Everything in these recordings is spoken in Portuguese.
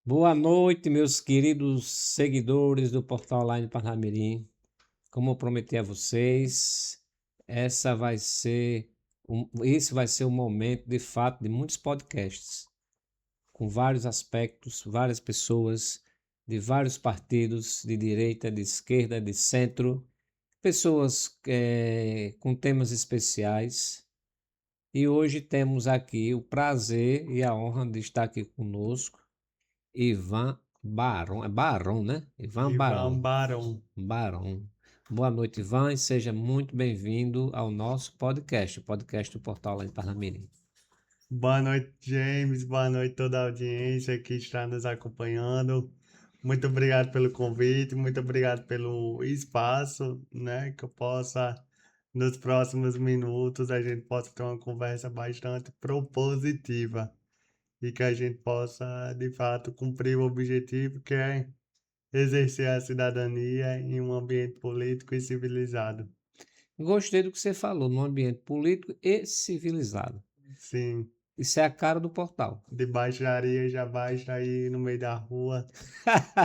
Boa noite, meus queridos seguidores do Portal Online Parnamirim. Como eu prometi a vocês, esse vai ser um momento, de fato, de muitos podcasts, com vários aspectos, várias pessoas de vários partidos, de direita, de esquerda, de centro, pessoas com temas especiais. E hoje temos aqui o prazer e a honra de estar aqui conosco Ivan Barão, é Barão, né? Ivan Ivan Barão. Barão. Barão. Boa noite, Ivan, e seja muito bem-vindo ao nosso podcast, o podcast do Portal lá em Parnamirim. Boa noite, James. Boa noite toda a audiência que está nos acompanhando. Muito obrigado pelo convite, muito obrigado pelo espaço, né? Que eu possa, nos próximos minutos, a gente possa ter uma conversa bastante propositiva e que a gente possa, de fato, cumprir o objetivo que é exercer a cidadania em um ambiente político e civilizado. Gostei do que você falou, no ambiente político e civilizado. Sim. Isso é a cara do portal. De baixaria já basta aí no meio da rua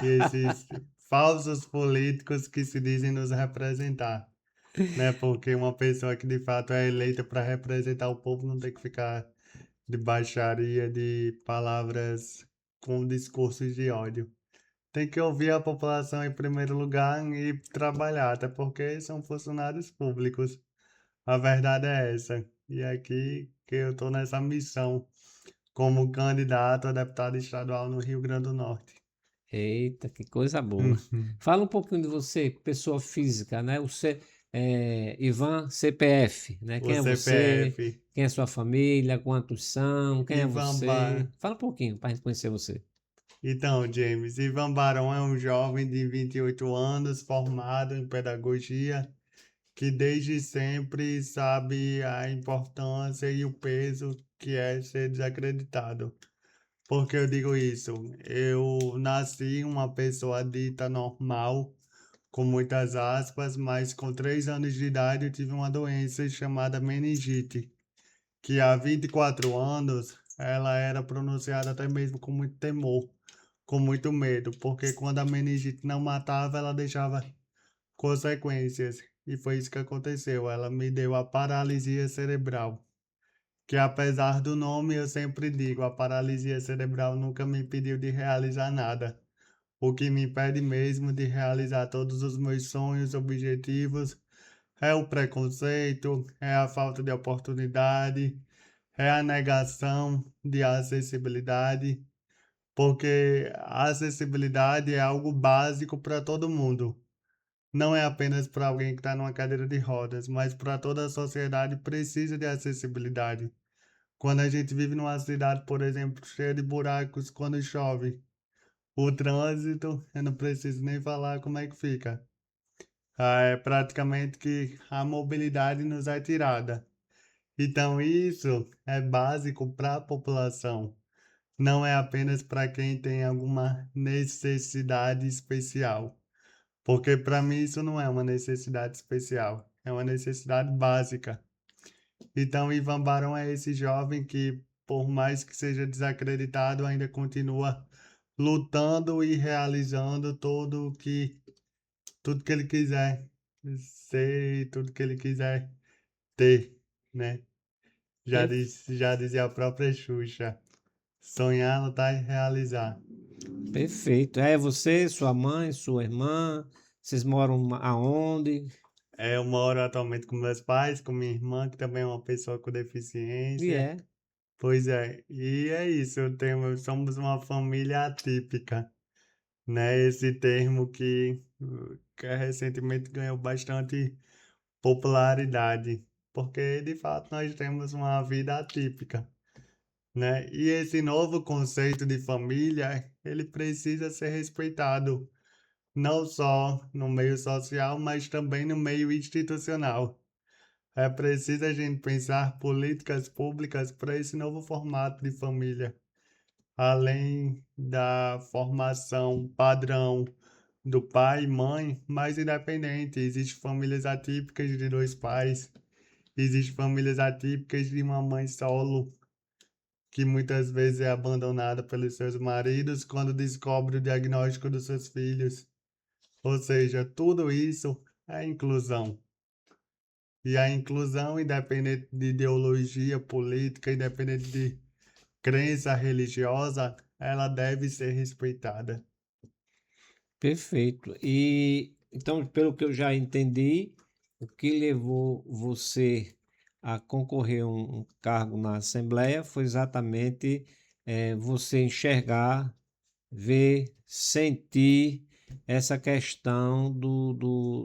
e esses falsos políticos que se dizem nos representar, né? Porque uma pessoa que de fato é eleita para representar o povo não tem que ficar de baixaria, de palavras com discursos de ódio. Tem que ouvir a população em primeiro lugar e trabalhar, até porque são funcionários públicos. A verdade é essa. E é aqui que eu estou nessa missão como candidato a deputado estadual no Rio Grande do Norte. Eita, que coisa boa. Uhum. Fala um pouquinho de você, pessoa física, né? Ivan CPF, né? O Quem é você? CPF. Quem é sua família? Quantos são? Quem é Ivan você? Bar... Fala um pouquinho para a gente conhecer você. Então, James, Ivan Barão é um jovem de 28 anos, formado em pedagogia, que desde sempre sabe a importância e o peso que é ser desacreditado. Por que eu digo isso? Eu nasci uma pessoa dita normal, com muitas aspas, mas com 3 anos de idade eu tive uma doença chamada meningite, que há 24 anos ela era pronunciada até mesmo com muito temor, com muito medo, porque quando a meningite não matava, ela deixava consequências. E foi isso que aconteceu. Ela me deu a paralisia cerebral, que apesar do nome, eu sempre digo, a paralisia cerebral nunca me impediu de realizar nada. O que me impede mesmo de realizar todos os meus sonhos, objetivos, é o preconceito, é a falta de oportunidade, é a negação de acessibilidade, porque a acessibilidade é algo básico para todo mundo. Não é apenas para alguém que está numa cadeira de rodas, mas para toda a sociedade precisa de acessibilidade. Quando a gente vive numa cidade, por exemplo, cheia de buracos quando chove, o trânsito, eu não preciso nem falar como é que fica. É praticamente que a mobilidade nos é tirada. Então, isso é básico para a população. Não é apenas para quem tem alguma necessidade especial. Porque para mim isso não é uma necessidade especial, é uma necessidade básica. Então, Ivan Barão é esse jovem que, por mais que seja desacreditado, ainda continua lutando e realizando tudo que ele quiser ser, tudo que ele quiser ter, né? Já dizia a própria Xuxa, sonhar, lutar e realizar. Perfeito. É você, sua mãe, sua irmã, vocês moram aonde? Eu moro atualmente com meus pais, com minha irmã, que também é uma pessoa com E deficiência. é. Pois é, e é isso, somos uma família atípica, né? Esse termo que recentemente ganhou bastante popularidade, porque de fato nós temos uma vida atípica, né? E esse novo conceito de família, ele precisa ser respeitado, não só no meio social, mas também no meio institucional. É preciso a gente pensar políticas públicas para esse novo formato de família, além da formação padrão do pai e mãe, mais independente. Existem famílias atípicas de 2 pais, existem famílias atípicas de uma mãe solo, que muitas vezes é abandonada pelos seus maridos quando descobre o diagnóstico dos seus filhos. Ou seja, tudo isso é inclusão. E a inclusão, independente de ideologia política, independente de crença religiosa, ela deve ser respeitada. Perfeito. E então, pelo que eu já entendi, o que levou você a concorrer a um cargo na Assembleia foi exatamente você enxergar, ver, sentir essa questão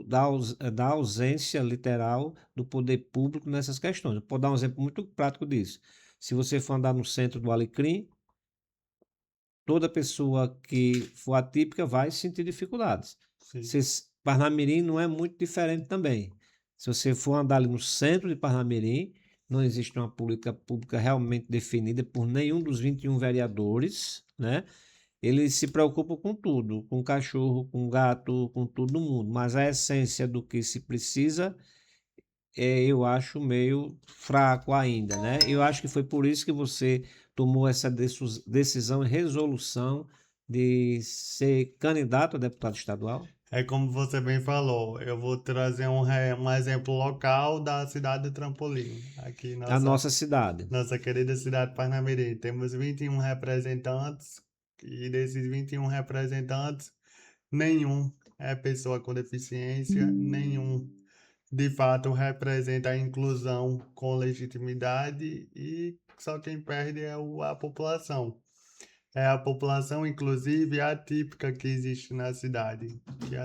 da ausência literal do poder público nessas questões. Eu vou dar um exemplo muito prático disso. Se você for andar no centro do Alecrim, toda pessoa que for atípica vai sentir dificuldades. Sim, Parnamirim não é muito diferente também. Se você for andar ali no centro de Parnamirim, não existe uma política pública realmente definida por nenhum dos 21 vereadores, né? Eles se preocupam com tudo, com cachorro, com gato, com todo mundo, mas a essência do que se precisa eu acho meio fraco ainda, né? Eu acho que foi por isso que você tomou essa decisão e resolução de ser candidato a deputado estadual. é como você bem falou, eu vou trazer um exemplo local da cidade de Trampolim, aqui A nossa cidade. nossa querida cidade de Parnamirim. Temos 21 representantes e desses 21 representantes, nenhum é pessoa com deficiência, nenhum de fato representa a inclusão com legitimidade e só quem perde é a população. É a população, inclusive, atípica que existe na cidade, que,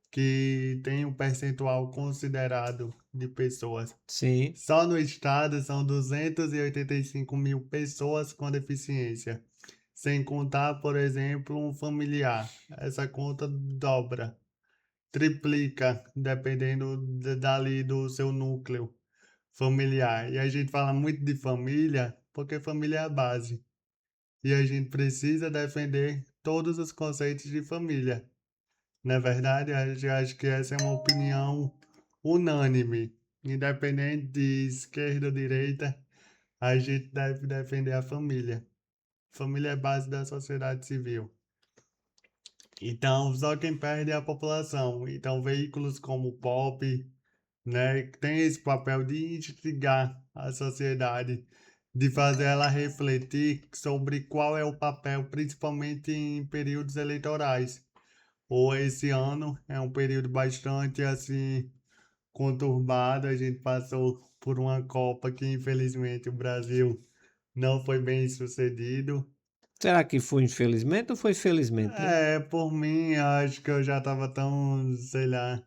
que tem um percentual considerado de pessoas. Sim, Só no estado são 285 mil pessoas com deficiência, sem contar, por exemplo, um familiar. Essa conta dobra, triplica, dependendo dali do seu núcleo familiar. E a gente fala muito de família porque família é a base. E a gente precisa defender todos os conceitos de família. Na verdade, eu acho que essa é uma opinião unânime. Independente de esquerda ou direita, a gente deve defender a família. Família é a base da sociedade civil. Então, só quem perde é a população. Então, veículos como o POP, né, tem esse papel de instigar a sociedade, de fazer ela refletir sobre qual é o papel, principalmente em períodos eleitorais. Ou esse ano é um período bastante assim conturbado, a gente passou por uma Copa que infelizmente o Brasil não foi bem sucedido. será que foi infelizmente ou foi felizmente, hein? É, por mim, acho que eu já estava tão, sei lá,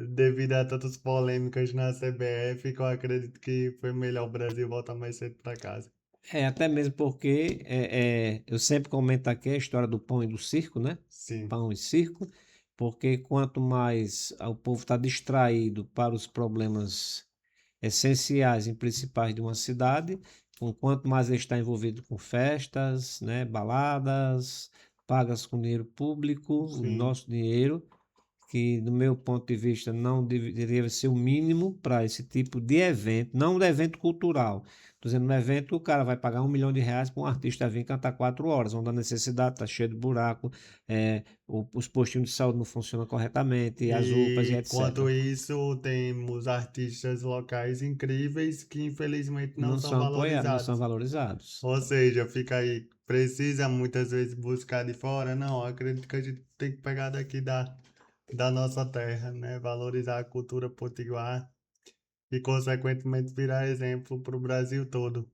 devido a tantas polêmicas na CBF, que eu acredito que foi melhor o Brasil voltar mais cedo para casa. Até mesmo porque eu sempre comento aqui a história do pão e do circo, né? Sim, Pão e circo, porque quanto mais o povo está distraído para os problemas essenciais e principais de uma cidade, com quanto mais ele está envolvido com festas, né, baladas, pagas com dinheiro público, o sim. nosso dinheiro, que do meu ponto de vista não deveria ser o mínimo para esse tipo de evento, não um evento cultural. Estou dizendo, no evento o cara vai pagar R$ 1 milhão para um artista vir cantar 4 horas, onde a necessidade está cheia de buraco, os postinhos de saúde não funcionam corretamente, as UPAs e E etc. enquanto isso, temos artistas locais incríveis que infelizmente não Não são são apoiados, não são valorizados. valorizados. Ou seja, fica aí, precisa muitas vezes buscar de fora? Não, acredito que a gente tem que pegar daqui da nossa terra, né? Valorizar a cultura potiguar e, consequentemente, virar exemplo para o Brasil todo.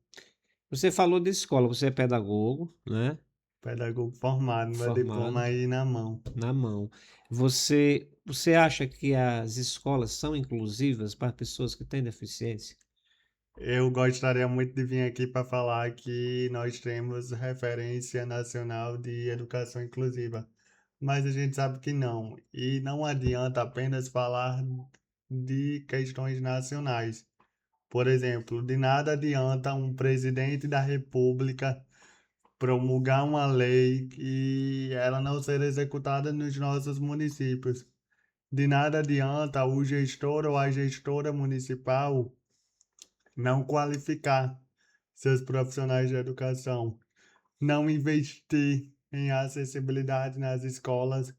Você falou de escola, você é pedagogo, né? Pedagogo formado, meu diploma Formado aí na mão. na mão. Você acha que as escolas são inclusivas para pessoas que têm deficiência? Eu gostaria muito de vir aqui para falar que nós temos referência nacional de educação inclusiva, mas a gente sabe que não. E não adianta apenas falar de questões nacionais. Por exemplo, de nada adianta um presidente da República promulgar uma lei e ela não ser executada nos nossos municípios. De nada adianta o gestor ou a gestora municipal não qualificar seus profissionais de educação. Não investir em acessibilidade nas escolas.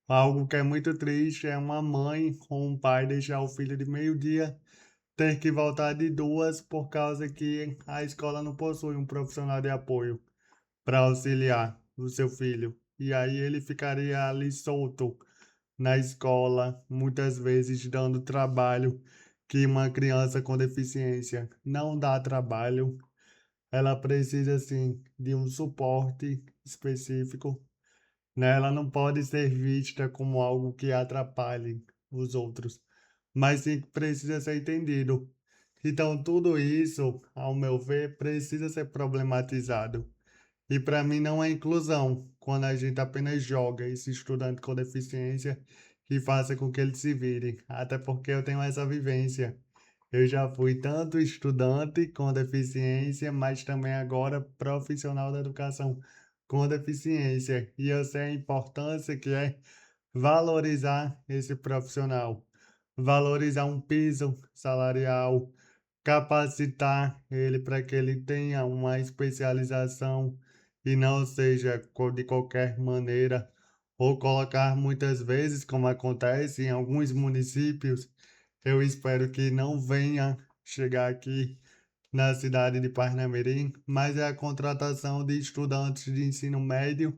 Algo que é muito triste é uma mãe ou um pai deixar o filho de meio-dia ter que voltar de 2 por causa que a escola não possui um profissional de apoio para auxiliar o seu filho. E aí ele ficaria ali solto na escola, muitas vezes dando trabalho que uma criança com deficiência não dá trabalho. Ela precisa sim de um suporte específico, né? Ela não pode ser vista como algo que atrapalhe os outros, mas sim que precisa ser entendido. Então, tudo isso, ao meu ver, precisa ser problematizado. E para mim não é inclusão quando a gente apenas joga esse estudante com deficiência e faça com que ele se vire. Até porque eu tenho essa vivência. Eu já fui tanto estudante com deficiência, mas também agora profissional da educação com deficiência. E eu sei a importância que é valorizar esse profissional, valorizar um piso salarial, capacitar ele para que ele tenha uma especialização e não seja de qualquer maneira, ou colocar muitas vezes, como acontece em alguns municípios, eu espero que não venha chegar aqui na cidade de Parnamirim, mas é a contratação de estudantes de ensino médio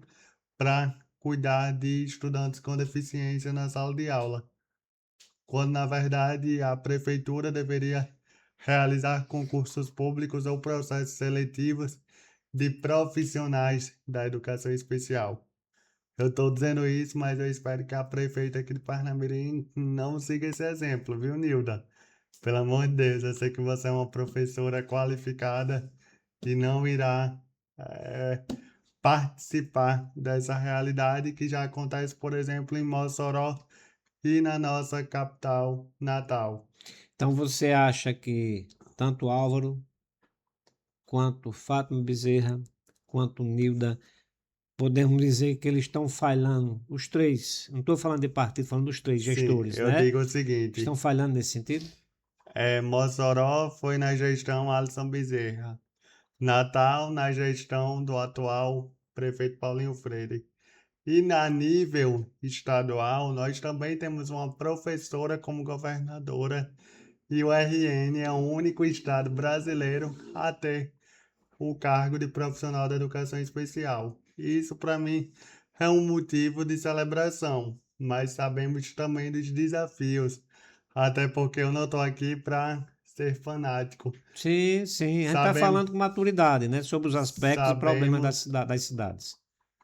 para cuidar de estudantes com deficiência na sala de aula, quando na verdade a prefeitura deveria realizar concursos públicos ou processos seletivos de profissionais da educação especial. Eu estou dizendo isso, mas eu espero que a prefeita aqui de Parnamirim não siga esse exemplo, viu, Nilda? Pelo amor de Deus, eu sei que você é uma professora qualificada e não irá eh, participar dessa realidade que já acontece, por exemplo, em Mossoró e na nossa capital natal. Então você acha que tanto Álvaro, quanto Fátima Bezerra, quanto Nilda, podemos dizer que eles estão falhando, os três, não estou falando de partido, falando dos três Sim, gestores, eu né? digo o seguinte, Estão falhando nesse sentido? Mossoró foi na gestão Alisson Bezerra, Natal na gestão do atual prefeito Paulinho Freire. E na nível estadual, nós também temos uma professora como governadora e o RN é o único estado brasileiro a ter o cargo de profissional da educação especial. Isso, para mim, é um motivo de celebração, mas sabemos também dos desafios, até porque eu não estou aqui para ser fanático. Sim, sim. A gente está Sabemos, falando com maturidade, né? Sobre os aspectos e problemas sabemos das cidades.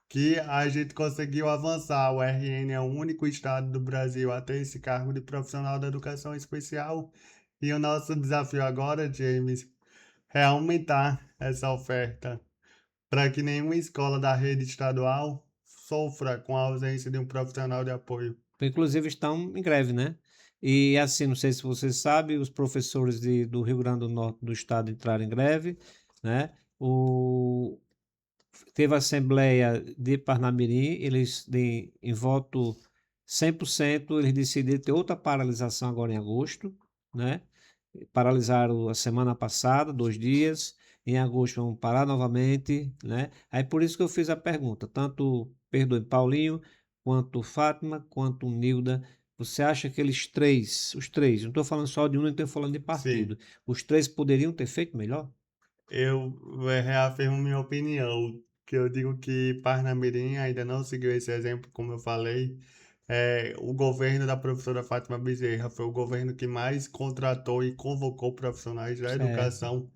que a gente conseguiu avançar. O RN é o único estado do Brasil a ter esse cargo de profissional da educação especial. E o nosso desafio agora, James, é aumentar essa oferta para que nenhuma escola da rede estadual sofra com a ausência de um profissional de apoio. Inclusive estão em greve, né? E assim, não sei se você sabe, os professores do Rio Grande do Norte do estado entraram em greve, né? O, teve a Assembleia de Parnamirim, em voto 100%, eles decidiram ter outra paralisação agora em agosto, né? Paralisaram a semana passada, 2 dias, em agosto vão parar novamente, né? Aí por isso que eu fiz a pergunta, tanto, perdoe, Paulinho, quanto Fátima, quanto Nilda, você acha que os três, não estou falando só de um, não estou falando de partido, Sim, os três poderiam ter feito melhor? eu reafirmo minha opinião, que eu digo que Parnamirim ainda não seguiu esse exemplo, como eu falei. O governo da professora Fátima Bezerra foi o governo que mais contratou e convocou profissionais da Certo. educação,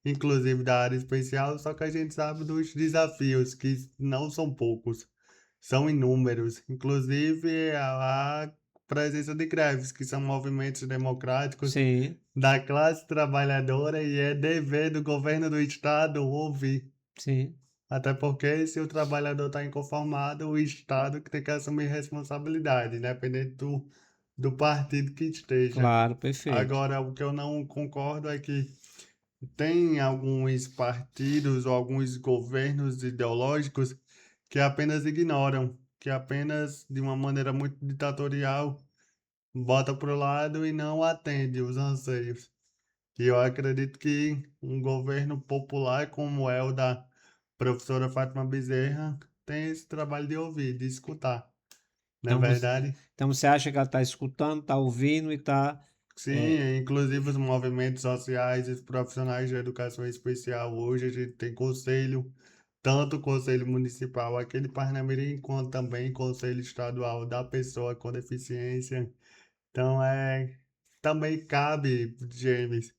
inclusive da área especial, só que a gente sabe dos desafios, que não são poucos, são inúmeros, inclusive a presença de greves, que são movimentos democráticos Sim, da classe trabalhadora e é dever do governo do estado ouvir. sim, Até porque se o trabalhador está inconformado, o estado que tem que assumir responsabilidade, independente do partido que esteja. claro, perfeito. Agora, o que eu não concordo é que tem alguns partidos ou alguns governos ideológicos que apenas ignoram, que apenas, de uma maneira muito ditatorial, bota para o lado e não atende os anseios. E eu acredito que um governo popular como é o da professora Fátima Bezerra tem esse trabalho de ouvir, de escutar, não é Então você, verdade? então você acha que ela está escutando, está ouvindo e está. Sim, inclusive os movimentos sociais e os profissionais de educação especial. Hoje a gente tem conselho, tanto o conselho municipal aqui de Parnamirim, quanto também conselho estadual da pessoa com deficiência. Então também cabe, James,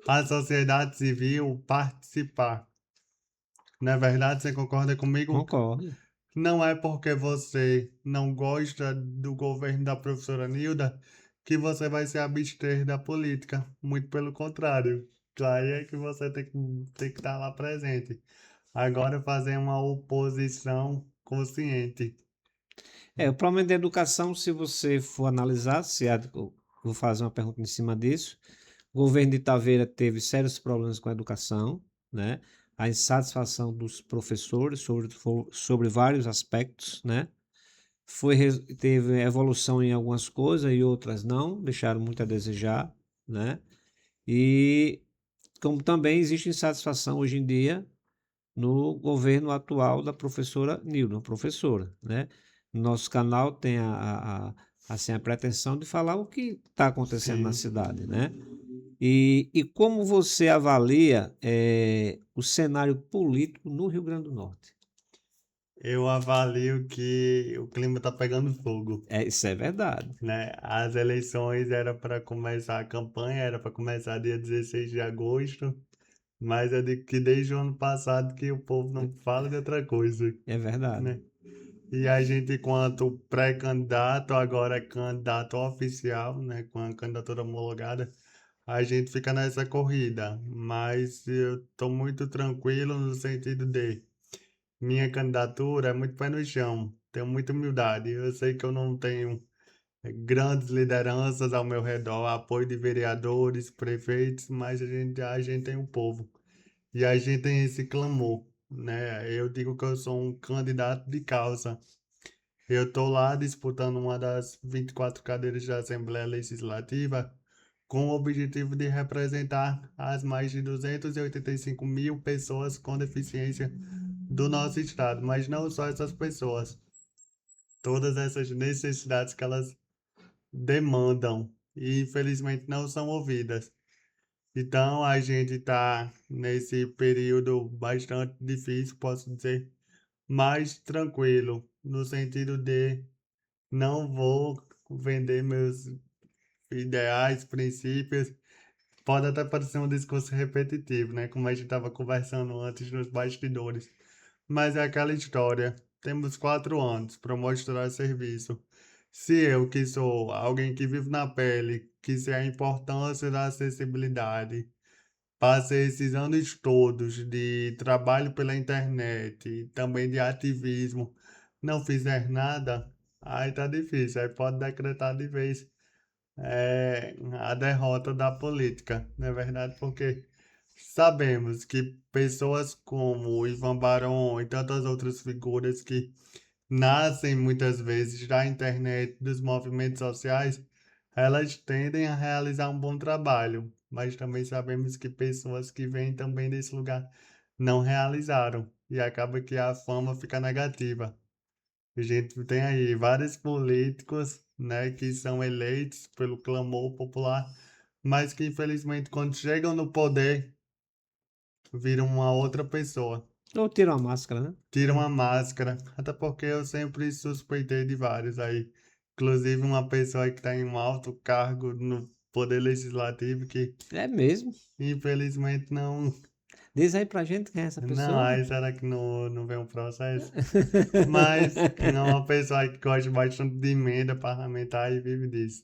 à sociedade civil participar. Não é verdade? Você concorda comigo? Concordo. Não é porque você não gosta do governo da professora Nilda que você vai se abster da política. Muito pelo contrário. Aí é que você tem que estar lá presente. Agora fazer uma oposição consciente. O problema da educação, se você for analisar, eu vou fazer uma pergunta em cima disso. O governo de Taveira teve sérios problemas com a educação, né? A insatisfação dos professores sobre vários aspectos, né? Teve evolução em algumas coisas e outras não, deixaram muito a desejar, né? E como também existe insatisfação hoje em dia no governo atual da professora Nilda, professora, né? Nosso canal tem assim, a pretensão de falar o que está acontecendo na Sim. cidade, né? E como você avalia o cenário político no Rio Grande do Norte? Eu avalio que o clima está pegando fogo, Isso é verdade. né? As eleições era para começar, a campanha era para começar dia 16 de agosto. Mas eu digo que desde o ano passado que o povo não fala de outra coisa, É verdade. né? E a gente, enquanto pré-candidato, agora é candidato oficial, né? Com a candidatura homologada, a gente fica nessa corrida. Mas eu estou muito tranquilo no sentido de minha candidatura é muito pé no chão, tenho muita humildade. Eu sei que eu não tenho grandes lideranças ao meu redor, apoio de vereadores, prefeitos, mas a gente tem o povo. E a gente tem esse clamor, né? Eu digo que eu sou um candidato de causa. Eu estou lá disputando uma das 24 cadeiras da Assembleia Legislativa com o objetivo de representar as mais de 285 mil pessoas com deficiência do nosso estado, mas não só essas pessoas, todas essas necessidades que elas demandam e infelizmente não são ouvidas. Então a gente está nesse período bastante difícil, posso dizer, mas tranquilo, no sentido de não vou vender meus ideais, princípios. Pode até parecer um discurso repetitivo, né? Como a gente estava conversando antes nos bastidores. Mas é aquela história. Temos 4 anos para mostrar serviço. Se eu, que sou alguém que vive na pele, que sei a importância da acessibilidade, passei esses anos todos de trabalho pela internet e também de ativismo, não fizer nada, aí tá difícil. Aí pode decretar de vez a derrota da política, não é verdade? Porque sabemos que pessoas como o Ivan Barão e tantas outras figuras que nascem muitas vezes da internet, dos movimentos sociais, elas tendem a realizar um bom trabalho, mas também sabemos que pessoas que vêm também desse lugar não realizaram e acaba que a fama fica negativa. A gente tem aí vários políticos, né, que são eleitos pelo clamor popular, mas que infelizmente quando chegam no poder viram uma outra pessoa. Ou tira uma máscara, né? Tiram a máscara, até porque eu sempre suspeitei de vários aí. Inclusive uma pessoa que está em um alto cargo no Poder Legislativo que É mesmo. infelizmente não. Diz aí pra gente quem é essa Não, pessoa. aí será que não vem um processo? Mas é uma pessoa que gosta bastante de emenda parlamentar e vive disso.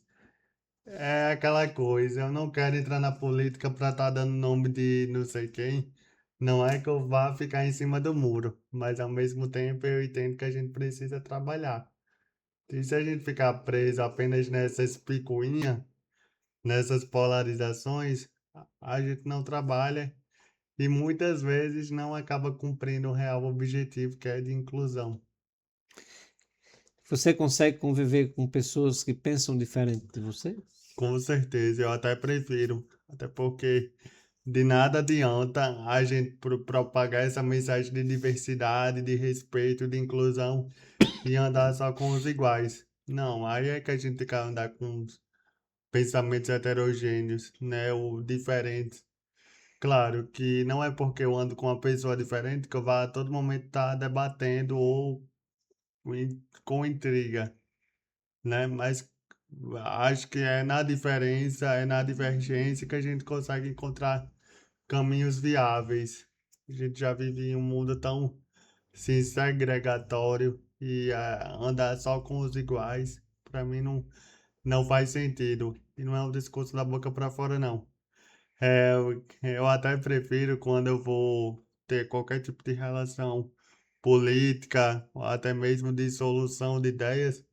É aquela coisa, eu não quero entrar na política para estar dando nome de não sei quem. Não é que eu vá ficar em cima do muro, mas ao mesmo tempo eu entendo que a gente precisa trabalhar. E se a gente ficar preso apenas nessas picuinhas, nessas polarizações, a gente não trabalha e muitas vezes não acaba cumprindo o real objetivo que é de inclusão. Você consegue conviver com pessoas que pensam diferente de você? Com certeza, eu até prefiro. Até porque de nada adianta a gente propagar essa mensagem de diversidade, de respeito, de inclusão e andar só com os iguais. Não, aí é que a gente quer andar com os pensamentos heterogêneos, né, ou diferentes. Claro que não é porque eu ando com uma pessoa diferente que eu vá a todo momento estar debatendo ou com intriga, né? Mas acho que é na diferença, é na divergência que a gente consegue encontrar caminhos viáveis. A gente já vive em um mundo tão sim, segregatório e andar só com os iguais, para mim não faz sentido. E não é um discurso da boca para fora, não. Eu até prefiro quando eu vou ter qualquer tipo de relação política, ou até mesmo de solução de ideias,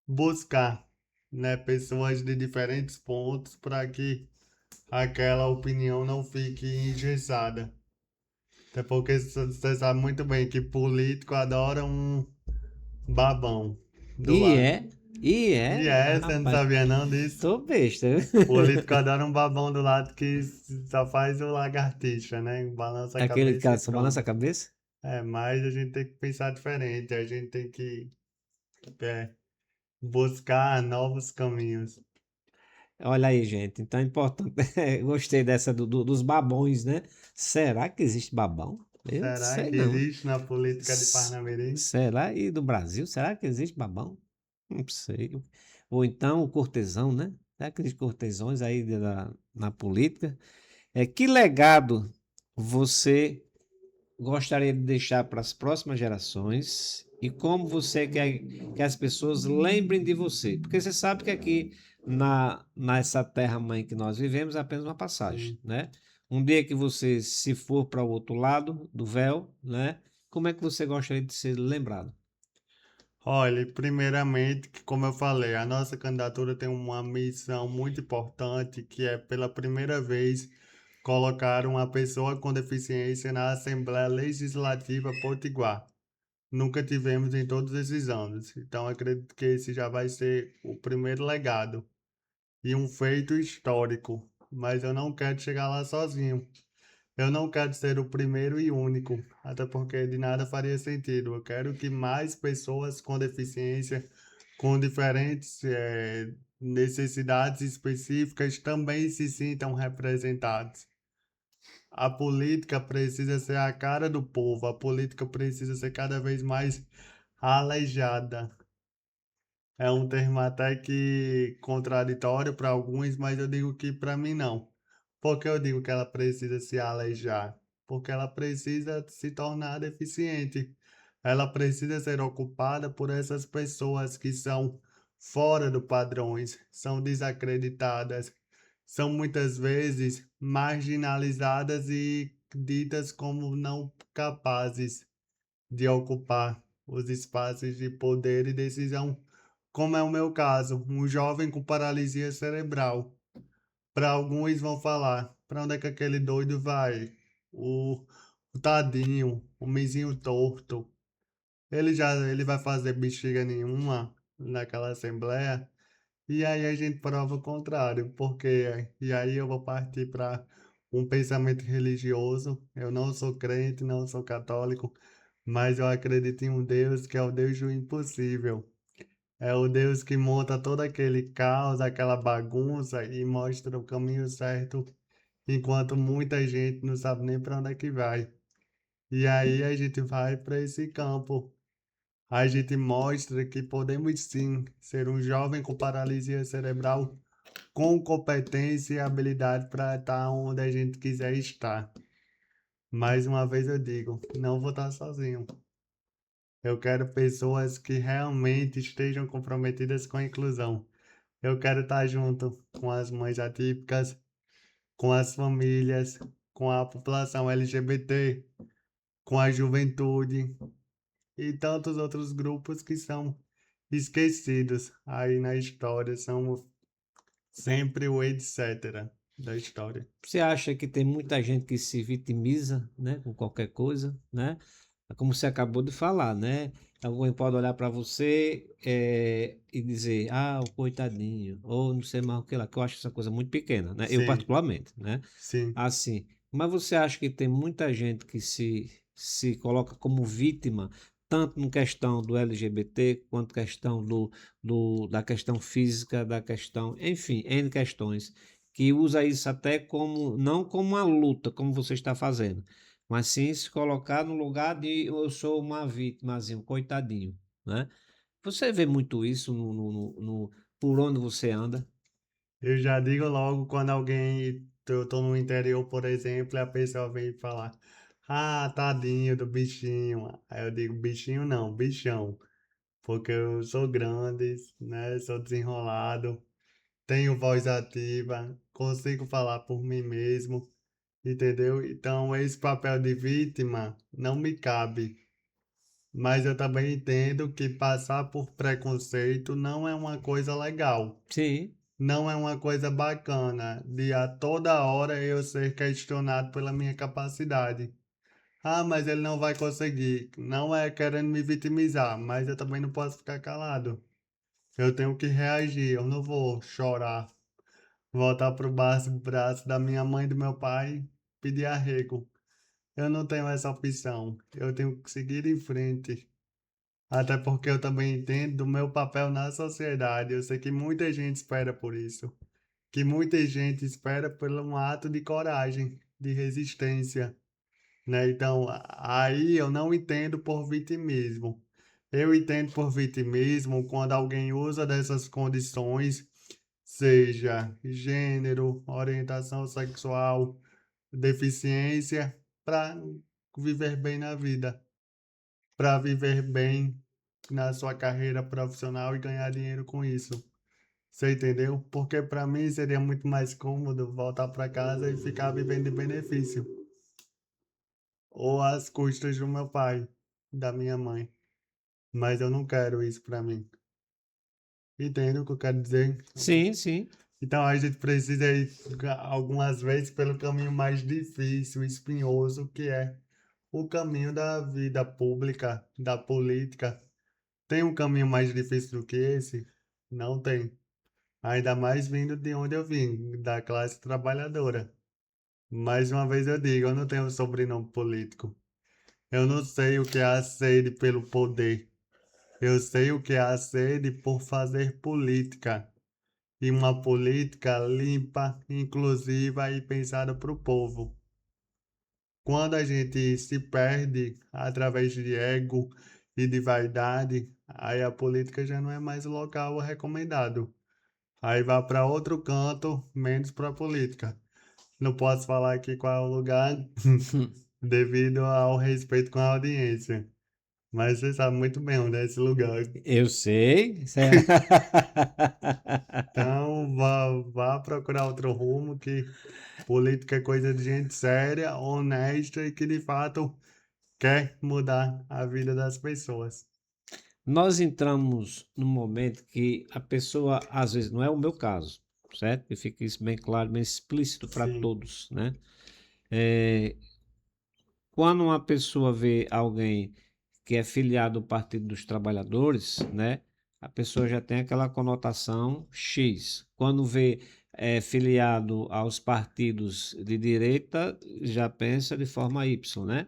buscar, né, pessoas de diferentes pontos para que aquela opinião não fique engessada. Até porque você sabe muito bem que político adora um babão do E lado. é, e E é, você não rapaz, sabia não disso? tô besta. Político adora um babão do lado que só faz o lagartixa, né? Balança a Aquele cabeça e cara só balança a pronto. cabeça? Mas a gente tem que pensar diferente, a gente tem que é, buscar novos caminhos. Olha aí, gente. Então é importante. Gostei dessa dos babões, né? Será que existe babão? Eu não Será sei que não. existe na política de S- Parnamirim? Será? E do Brasil? Será que existe babão? Não sei. Ou então o cortesão, né? Será que existe cortesões aí na política? Que legado você gostaria de deixar para as próximas gerações e como você quer que as pessoas lembrem de você? Porque você sabe que aqui nessa terra-mãe que nós vivemos é apenas uma passagem, Sim. né? Um dia que você se for para o outro lado do véu, né? Como é que você gostaria de ser lembrado? Olha, primeiramente, que como eu falei, a nossa candidatura tem uma missão muito importante, que é pela primeira vez colocar uma pessoa com deficiência na Assembleia Legislativa Potiguar. Nunca tivemos em todos esses anos. Então acredito que esse já vai ser o primeiro legado e um feito histórico. Mas eu não quero chegar lá sozinho. Eu não quero ser o primeiro e único, até porque de nada faria sentido. Eu quero que mais pessoas com deficiência, com diferentes necessidades específicas, também se sintam representados. A política precisa ser a cara do povo, a política precisa ser cada vez mais aleijada. É um termo até que contraditório para alguns, mas eu digo que para mim não. Por que eu digo que ela precisa se aleijar? Porque ela precisa se tornar deficiente. Ela precisa ser ocupada por essas pessoas que são fora do padrões, são desacreditadas, são muitas vezes marginalizadas e ditas como não capazes de ocupar os espaços de poder e decisão, como é o meu caso, um jovem com paralisia cerebral. Para alguns vão falar, para onde é que aquele doido vai? O, o tadinho, o mesinho torto. Ele vai fazer bexiga nenhuma naquela assembleia. E aí a gente prova o contrário, porque e aí eu vou partir para um pensamento religioso. Eu não sou crente, não sou católico, mas eu acredito em um Deus que é o Deus do impossível. É o Deus que monta todo aquele caos, aquela bagunça e mostra o caminho certo, enquanto muita gente não sabe nem para onde é que vai. E aí a gente vai para esse campo. A gente mostra que podemos sim ser um jovem com paralisia cerebral com competência e habilidade para estar onde a gente quiser estar. Mais uma vez eu digo, não vou estar sozinho. Eu quero pessoas que realmente estejam comprometidas com a inclusão. Eu quero estar junto com as mães atípicas, com as famílias, com a população LGBT, com a juventude e tantos outros grupos que são esquecidos aí na história, são sempre o etc. da história. Você acha que tem muita gente que se vitimiza, né, com qualquer coisa, né? É como você acabou de falar, né? Alguém pode olhar para você e dizer, ah, o coitadinho, ou não sei mais o que lá, que eu acho essa coisa muito pequena, né? Eu Sim, particularmente, né? sim. Assim, mas você acha que tem muita gente que se coloca como vítima, tanto no questão do LGBT, quanto questão da questão física, da questão, enfim, N questões, que usa isso até como, não como uma luta, como você está fazendo, mas sim se colocar no lugar de eu sou uma vítimazinha, um coitadinho, né? Você vê muito isso por onde você anda? Eu já digo logo quando alguém, eu tô no interior, por exemplo, e a pessoa vem falar, ah, tadinho do bichinho. Aí eu digo, bichinho não, bichão. Porque eu sou grande, né? Sou desenrolado, tenho voz ativa, consigo falar por mim mesmo, entendeu? Então esse papel de vítima não me cabe. Mas eu também entendo que passar por preconceito não é uma coisa legal. Sim, Não é uma coisa bacana de a toda hora eu ser questionado pela minha capacidade. Ah, mas ele não vai conseguir. Não é querendo me vitimizar, mas eu também não posso ficar calado. Eu tenho que reagir, eu não vou chorar, voltar pro braço da minha mãe e do meu pai, pedir arrego. Eu não tenho essa opção. Eu tenho que seguir em frente. Até porque eu também entendo do meu papel na sociedade. Eu sei que muita gente espera por isso. Que muita gente espera por um ato de coragem, de resistência, né? Então, aí eu não entendo por vitimismo. Eu entendo por vitimismo quando alguém usa dessas condições, seja gênero, orientação sexual, deficiência, para viver bem na vida, para viver bem na sua carreira profissional e ganhar dinheiro com isso. Você entendeu? Porque para mim seria muito mais cômodo voltar para casa e ficar vivendo de benefício, ou às custas do meu pai, da minha mãe. Mas eu não quero isso para mim. Entende o que eu quero dizer? sim, sim. Então a gente precisa ir algumas vezes pelo caminho mais difícil, espinhoso, que é o caminho da vida pública, da política. Tem um caminho mais difícil do que esse? Não tem. Ainda mais vindo de onde eu vim, da classe trabalhadora. Mais uma vez eu digo, eu não tenho sobrenome político. Eu não sei o que é a sede pelo poder. Eu sei o que é a sede por fazer política. E uma política limpa, inclusiva e pensada para o povo. Quando a gente se perde através de ego e de vaidade, aí a política já não é mais o local recomendado. Aí vai para outro canto, menos para a política. Não posso falar aqui qual é o lugar devido ao respeito com a audiência. Mas você sabe muito bem onde é esse lugar. Eu sei. Então vá procurar outro rumo, que política é coisa de gente séria, honesta e que de fato quer mudar a vida das pessoas. Nós entramos num momento que a pessoa, às vezes, não é o meu caso, certo? Que fique isso bem claro, bem explícito para Sim. todos, né? É, quando uma pessoa vê alguém que é filiado ao Partido dos Trabalhadores, né? A pessoa já tem aquela conotação X. Quando vê filiado aos partidos de direita, já pensa de forma Y, né?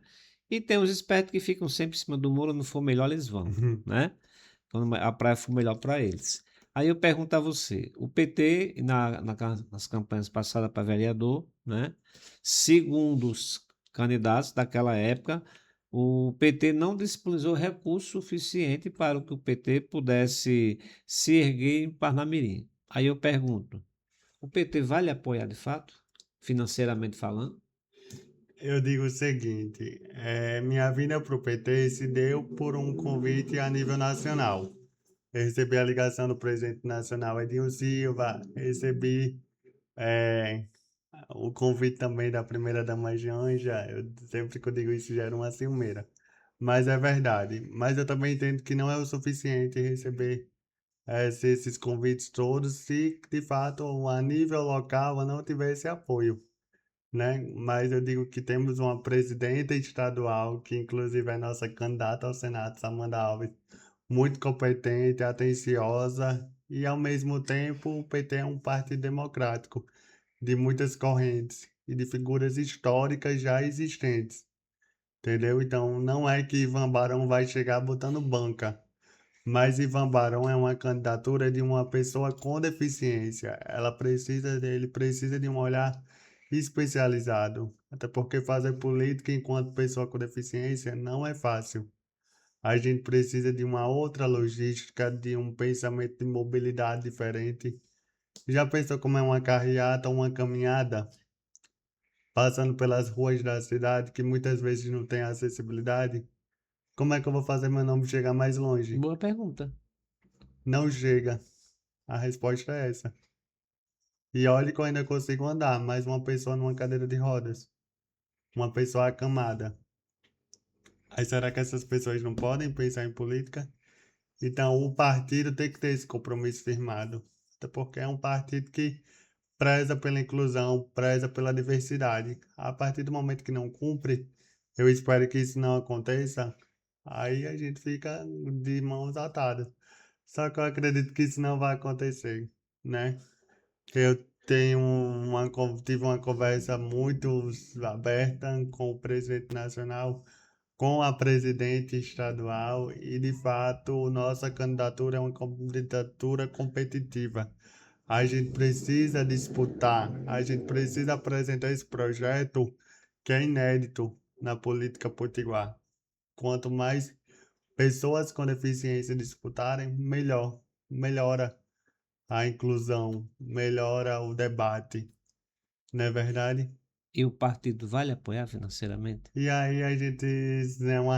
E tem os espertos que ficam sempre em cima do muro, não for melhor, eles vão, né? Quando a praia for melhor para eles. Aí eu pergunto a você, o PT, nas campanhas passadas para vereador, né? Segundo os candidatos daquela época, o PT não disponibilizou recurso suficiente para que o PT pudesse se erguer em Parnamirim. Aí eu pergunto, o PT vale apoiar de fato, financeiramente falando? Eu digo o seguinte, minha vinda para o PT se deu por um convite a nível nacional. Eu recebi a ligação do presidente nacional Edinho Silva, recebi eh, o convite também da primeira-dama Janja. Eu, sempre que eu digo isso já era uma ciumeira. Mas é verdade. Mas eu também entendo que não é o suficiente receber esses convites todos se de fato a nível local eu não tiver esse apoio. né? Mas eu digo que temos uma presidenta estadual, que inclusive é nossa candidata ao Senado, Samanta Alves, muito competente, atenciosa, e ao mesmo tempo o PT é um partido democrático, de muitas correntes e de figuras históricas já existentes, entendeu? Então não é que Ivan Barão vai chegar botando banca. Mas Ivan Barão é uma candidatura de uma pessoa com deficiência. Ele precisa de um olhar especializado. Até porque fazer política enquanto pessoa com deficiência não é fácil. A gente precisa de uma outra logística, de um pensamento de mobilidade diferente. Já pensou como é uma carreata, uma caminhada, passando pelas ruas da cidade que muitas vezes não tem acessibilidade? Como é que eu vou fazer meu nome chegar mais longe? Boa pergunta. Não chega. A resposta é essa. E olhe que eu ainda consigo andar, mas uma pessoa numa cadeira de rodas, uma pessoa acamada. Aí será que essas pessoas não podem pensar em política? Então o partido tem que ter esse compromisso firmado. Até porque é um partido que preza pela inclusão, preza pela diversidade. A partir do momento que não cumpre, eu espero que isso não aconteça, aí a gente fica de mãos atadas. Só que eu acredito que isso não vai acontecer, né? Eu tive uma conversa muito aberta com o presidente nacional, com a presidente estadual e, de fato, nossa candidatura é uma candidatura competitiva. A gente precisa disputar, a gente precisa apresentar esse projeto que é inédito na política potiguar. Quanto mais pessoas com deficiência disputarem, melhor, melhora a inclusão, melhora o debate, não é verdade? E o partido vai lhe apoiar financeiramente? E aí a gente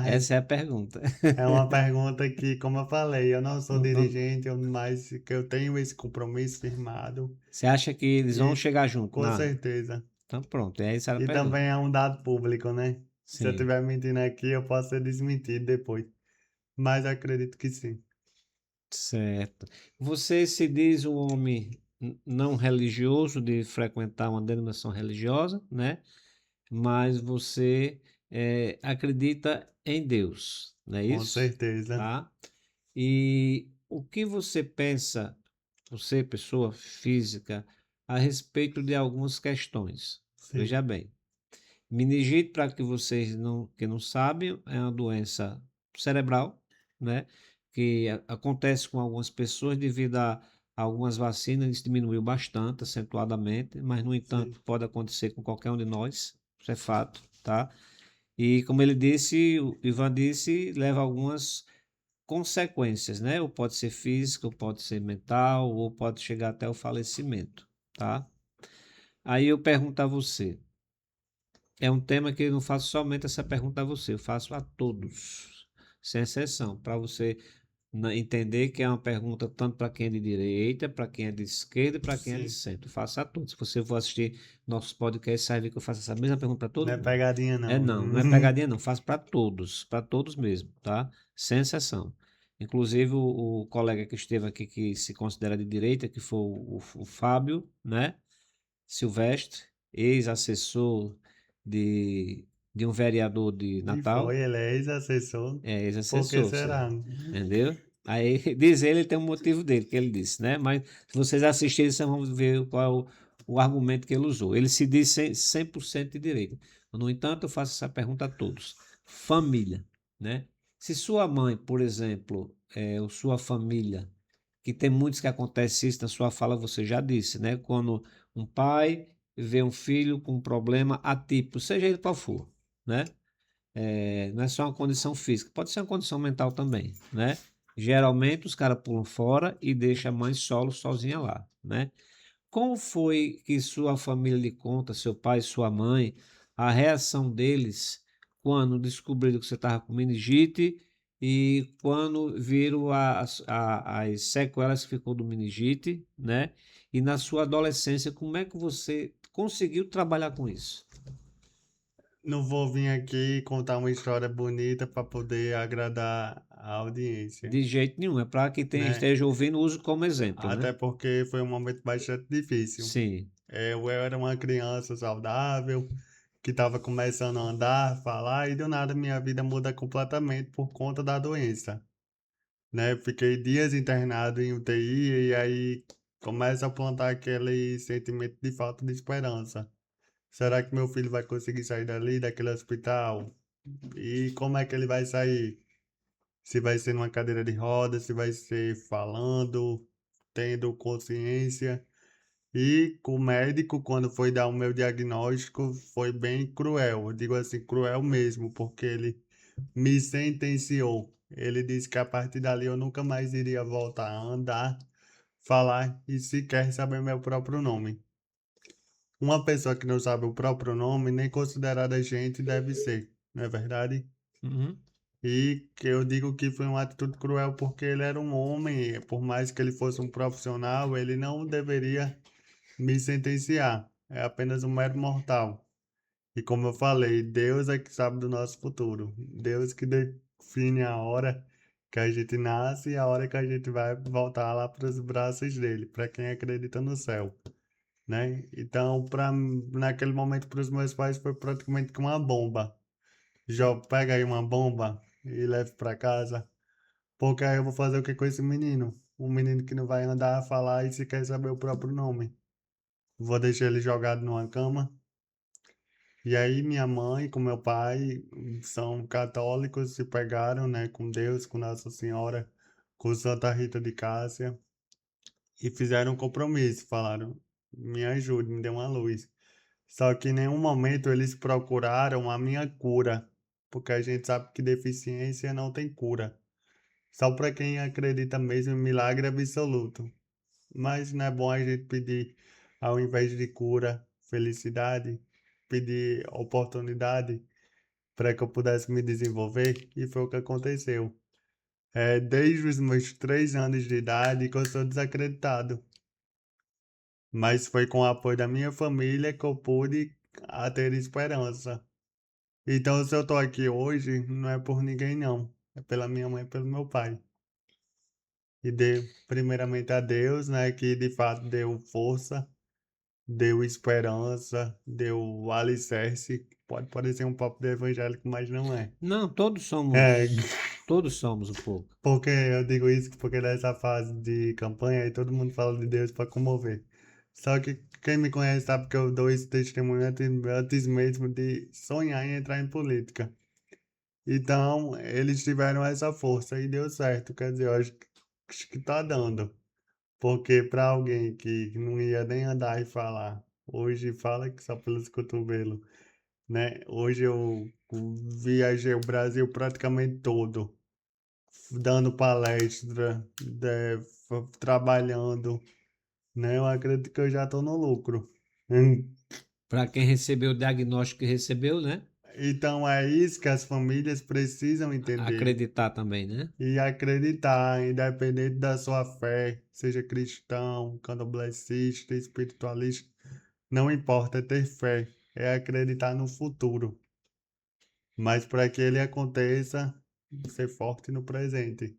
Essa é a pergunta. é uma pergunta que, como eu falei, eu não sou Não- dirigente, mas que eu tenho esse compromisso firmado Você acha que eles vão e chegar junto? com Não. certeza. Então pronto, essa era a E pergunta. também é um dado público, né? Se eu Sim, estiver mentindo aqui, eu posso ser desmentido depois. Mas acredito que sim. certo. Você se diz um homem não religioso de frequentar uma denominação religiosa, né? Mas você acredita em Deus, não é Com isso? certeza. Tá? E o que você pensa, você, pessoa física, a respeito de algumas questões? Sim, Veja bem, meningite, para que não sabem, é uma doença cerebral, né? Que acontece com algumas pessoas devido a algumas vacinas, isso diminuiu bastante, acentuadamente, mas no sim. entanto pode acontecer com qualquer um de nós, isso é fato, tá? E como ele disse, o Ivan disse, leva algumas consequências, né? Ou pode ser física, ou pode ser mental, ou pode chegar até o falecimento, tá? Aí eu pergunto a você, é um tema que eu não faço somente essa pergunta a você, eu faço a todos, sem exceção, para você entender que é uma pergunta tanto para quem é de direita, para quem é de esquerda e para quem é de Sim. centro. Eu faço a todos. Se você for assistir nossos podcasts, você vai ver que eu faço essa mesma pergunta para todo Não é mundo. pegadinha, É não. não, não é pegadinha não, faço para todos mesmo, tá? Sem exceção. Inclusive o colega que esteve aqui que se considera de direita, que foi o Fábio, né? Silvestre, ex-assessor de, de um vereador de E foi, Natal, ele é ex-assessor. Por que ex-assessor, será? entendeu? Aí, diz ele, tem um motivo dele, que ele disse, né? Mas se vocês assistirem, vocês vão ver qual é o argumento que ele usou. Ele se diz 100% de direita. No entanto, eu faço essa pergunta a todos. Família, né? Se sua mãe, por exemplo, ou sua família, que tem muitos que acontece isso na sua fala, você já disse, né? Quando um pai vê um filho com um problema atípico, seja ele qual for, né? Não é só uma condição física, pode ser uma condição mental também, né? Geralmente os caras pulam fora e deixam a mãe solo, sozinha lá, né? Como foi que sua família lhe conta, seu pai, sua mãe, a reação deles quando descobriram que você estava com meningite e quando viram as sequelas que ficou do meningite, né? E na sua adolescência, como é que você conseguiu trabalhar com isso? Não vou vir aqui contar uma história bonita para poder agradar a audiência, De jeito nenhum, é para que né? esteja ouvindo, use como exemplo, né? Até porque foi um momento bastante difícil. Sim, Eu era uma criança saudável, que estava começando a andar, falar, e do nada minha vida muda completamente por conta da doença, né? Fiquei dias internado em UTI e aí começa a plantar aquele sentimento de falta de esperança. Será que meu filho vai conseguir sair dali, daquele hospital? E como é que ele vai sair? Se vai ser numa cadeira de rodas, se vai ser falando, tendo consciência. E o médico, quando foi dar o meu diagnóstico, foi bem cruel. Eu digo assim, cruel mesmo, porque ele me sentenciou. Ele disse que a partir dali eu nunca mais iria voltar a andar, falar e sequer saber meu próprio nome. Uma pessoa que não sabe o próprio nome, nem considerada gente, deve ser, não é verdade? Uhum. E que eu digo que foi uma atitude cruel porque ele era um homem, e por mais que ele fosse um profissional, ele não deveria me sentenciar. É apenas um mero mortal. E como eu falei, Deus é que sabe do nosso futuro. Deus que define a hora que a gente nasce e a hora que a gente vai voltar lá para os braços dele, para quem acredita no céu, né? Então, naquele momento para os meus pais foi praticamente como uma bomba. Já pega aí uma bomba e leve para casa, porque aí eu vou fazer o que com esse menino? Um menino que não vai andar, falar e se quer saber o próprio nome. Vou deixar ele jogado numa cama. E aí minha mãe com meu pai são católicos, se pegaram, né, com Deus, com Nossa Senhora, com Santa Rita de Cássia e fizeram um compromisso, falaram, me ajude, me dê uma luz. Só que em nenhum momento eles procuraram a minha cura, porque a gente sabe que deficiência não tem cura. Só para quem acredita mesmo em milagre absoluto. Mas não é bom a gente pedir, ao invés de cura, felicidade, pedir oportunidade para que eu pudesse me desenvolver, e foi o que aconteceu. Desde os meus 3 anos de idade que eu sou desacreditado, mas foi com o apoio da minha família que eu pude a ter esperança. Então, se eu tô aqui hoje, não é por ninguém não, é pela minha mãe e pelo meu pai. E dei primeiramente a Deus, né, que de fato deu força, deu esperança, deu alicerce. Pode parecer um papo de evangélico, mas não é. Não, É, todos somos um pouco. porque eu digo isso porque nessa fase de campanha aí todo mundo fala de Deus para comover. Só que quem me conhece sabe que eu dou esse testemunho antes mesmo de sonhar em entrar em política. Então, eles tiveram essa força e deu certo. Quer dizer, eu acho que tá dando. Porque para alguém que não ia nem andar e falar, hoje fala que só pelos cotovelos, né? Hoje eu viajei o Brasil praticamente todo, dando palestra, trabalhando, né? Eu acredito que eu já estou no lucro. Para quem recebeu o diagnóstico que recebeu, né? Então é isso que as famílias precisam entender Acreditar também, né? e acreditar, independente da sua fé, seja cristão, candomblessista, espiritualista, não importa, é ter fé, é acreditar no futuro. Mas para que ele aconteça, ser forte no presente.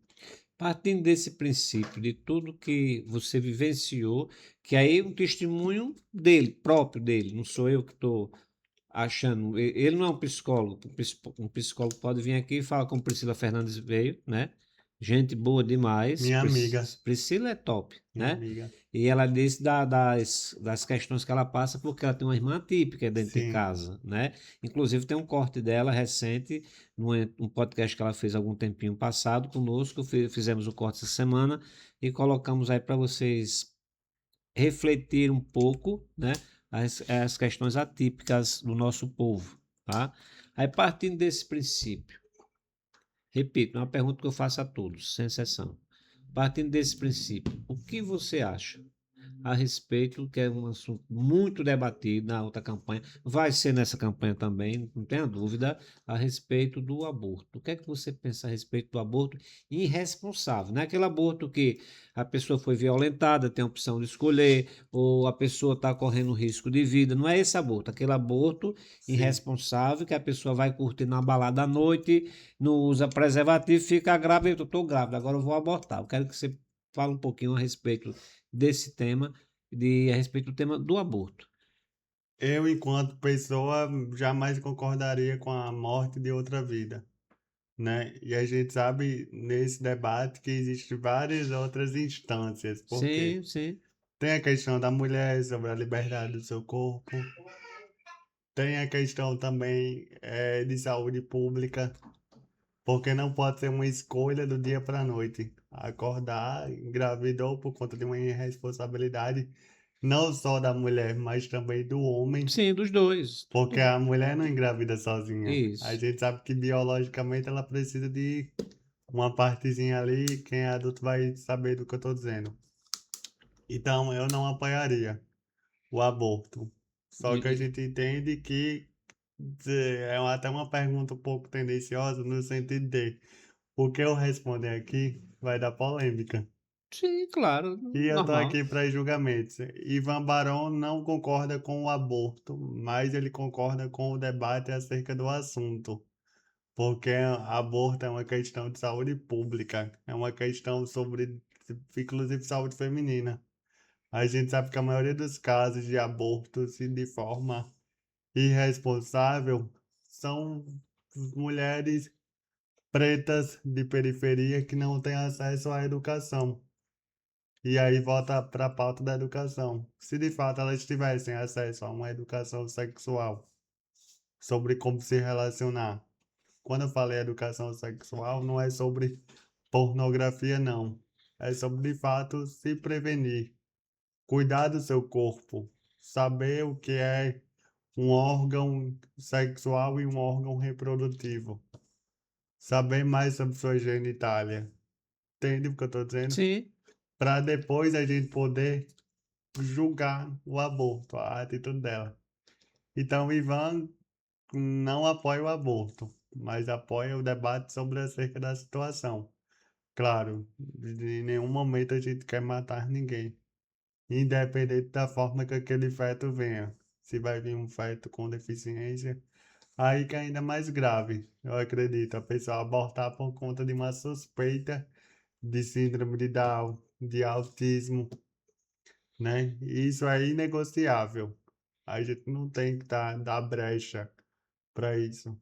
Partindo desse princípio, de tudo que você vivenciou, que aí é um testemunho dele, próprio dele, não sou eu que estou achando. Ele não é um psicólogo. Um psicólogo pode vir aqui e falar como Priscila Fernandes veio, né? Gente boa demais. Minha amiga, Priscila é top, minha né? amiga. E ela disse das questões que ela passa, porque ela tem uma irmã típica dentro de Sim, casa, né? Inclusive tem um corte dela recente, num podcast que ela fez algum tempinho passado conosco. Fizemos o corte essa semana e colocamos aí para vocês refletir um pouco, né, as questões atípicas do nosso povo, tá? Aí partindo desse princípio, repito, é uma pergunta que eu faço a todos, sem exceção. Partindo desse princípio, o que você acha a respeito, que é um assunto muito debatido na outra campanha, vai ser nessa campanha também, não tenha dúvida, a respeito do aborto. O que é que você pensa a respeito do aborto irresponsável? Não é aquele aborto que a pessoa foi violentada, tem a opção de escolher, ou a pessoa está correndo risco de vida, não é esse aborto, aquele aborto sim. irresponsável que a pessoa vai curtir na balada à noite, não usa preservativo, fica grávida, eu estou grávida, agora eu vou abortar. Eu quero que você fale um pouquinho a respeito desse tema a respeito do tema do aborto. Eu, enquanto pessoa, jamais concordaria com a morte de outra vida, né? E a gente sabe nesse debate que existem várias outras instâncias, porque Sim, sim, tem a questão da mulher sobre a liberdade do seu corpo, tem a questão também de saúde pública, porque não pode ser uma escolha do dia para a noite. Acordar, engravidou por conta de uma irresponsabilidade, não só da mulher, mas também do homem, sim, dos dois. porque a mulher não engravida sozinha. A Isso. gente sabe que biologicamente ela precisa de uma partezinha ali, quem é adulto vai saber do que eu estou dizendo. Então eu não apoiaria o aborto. Só que a E- gente entende que é até uma pergunta um pouco tendenciosa no sentido de o que eu responder aqui vai dar polêmica. sim, claro, E eu tô normal. aqui para julgamentos. Ivan Barão não concorda com o aborto, mas ele concorda com o debate acerca do assunto. Porque aborto é uma questão de saúde pública, é uma questão sobre, inclusive, saúde feminina. A gente sabe que a maioria dos casos de abortos e de forma irresponsável são mulheres pretas de periferia que não têm acesso à educação. E aí volta para a pauta da educação. Se de fato elas tivessem acesso a uma educação sexual sobre como se relacionar. Quando eu falei educação sexual, não é sobre pornografia, não. É sobre de fato se prevenir, cuidar do seu corpo, saber o que é um órgão sexual e um órgão reprodutivo. Saber mais sobre sua genitália. Entende o que eu estou dizendo? Sim, Para depois a gente poder julgar o aborto, a atitude dela. Então, Ivan não apoia o aborto, mas apoia o debate sobre acerca da situação. Claro, em nenhum momento a gente quer matar ninguém, independente da forma que aquele feto venha. Se vai vir um feto com deficiência, aí que é ainda mais grave, eu acredito, a pessoa abortar por conta de uma suspeita de síndrome de Down, de autismo, né? E isso é inegociável. A gente não tem que dar brecha para isso.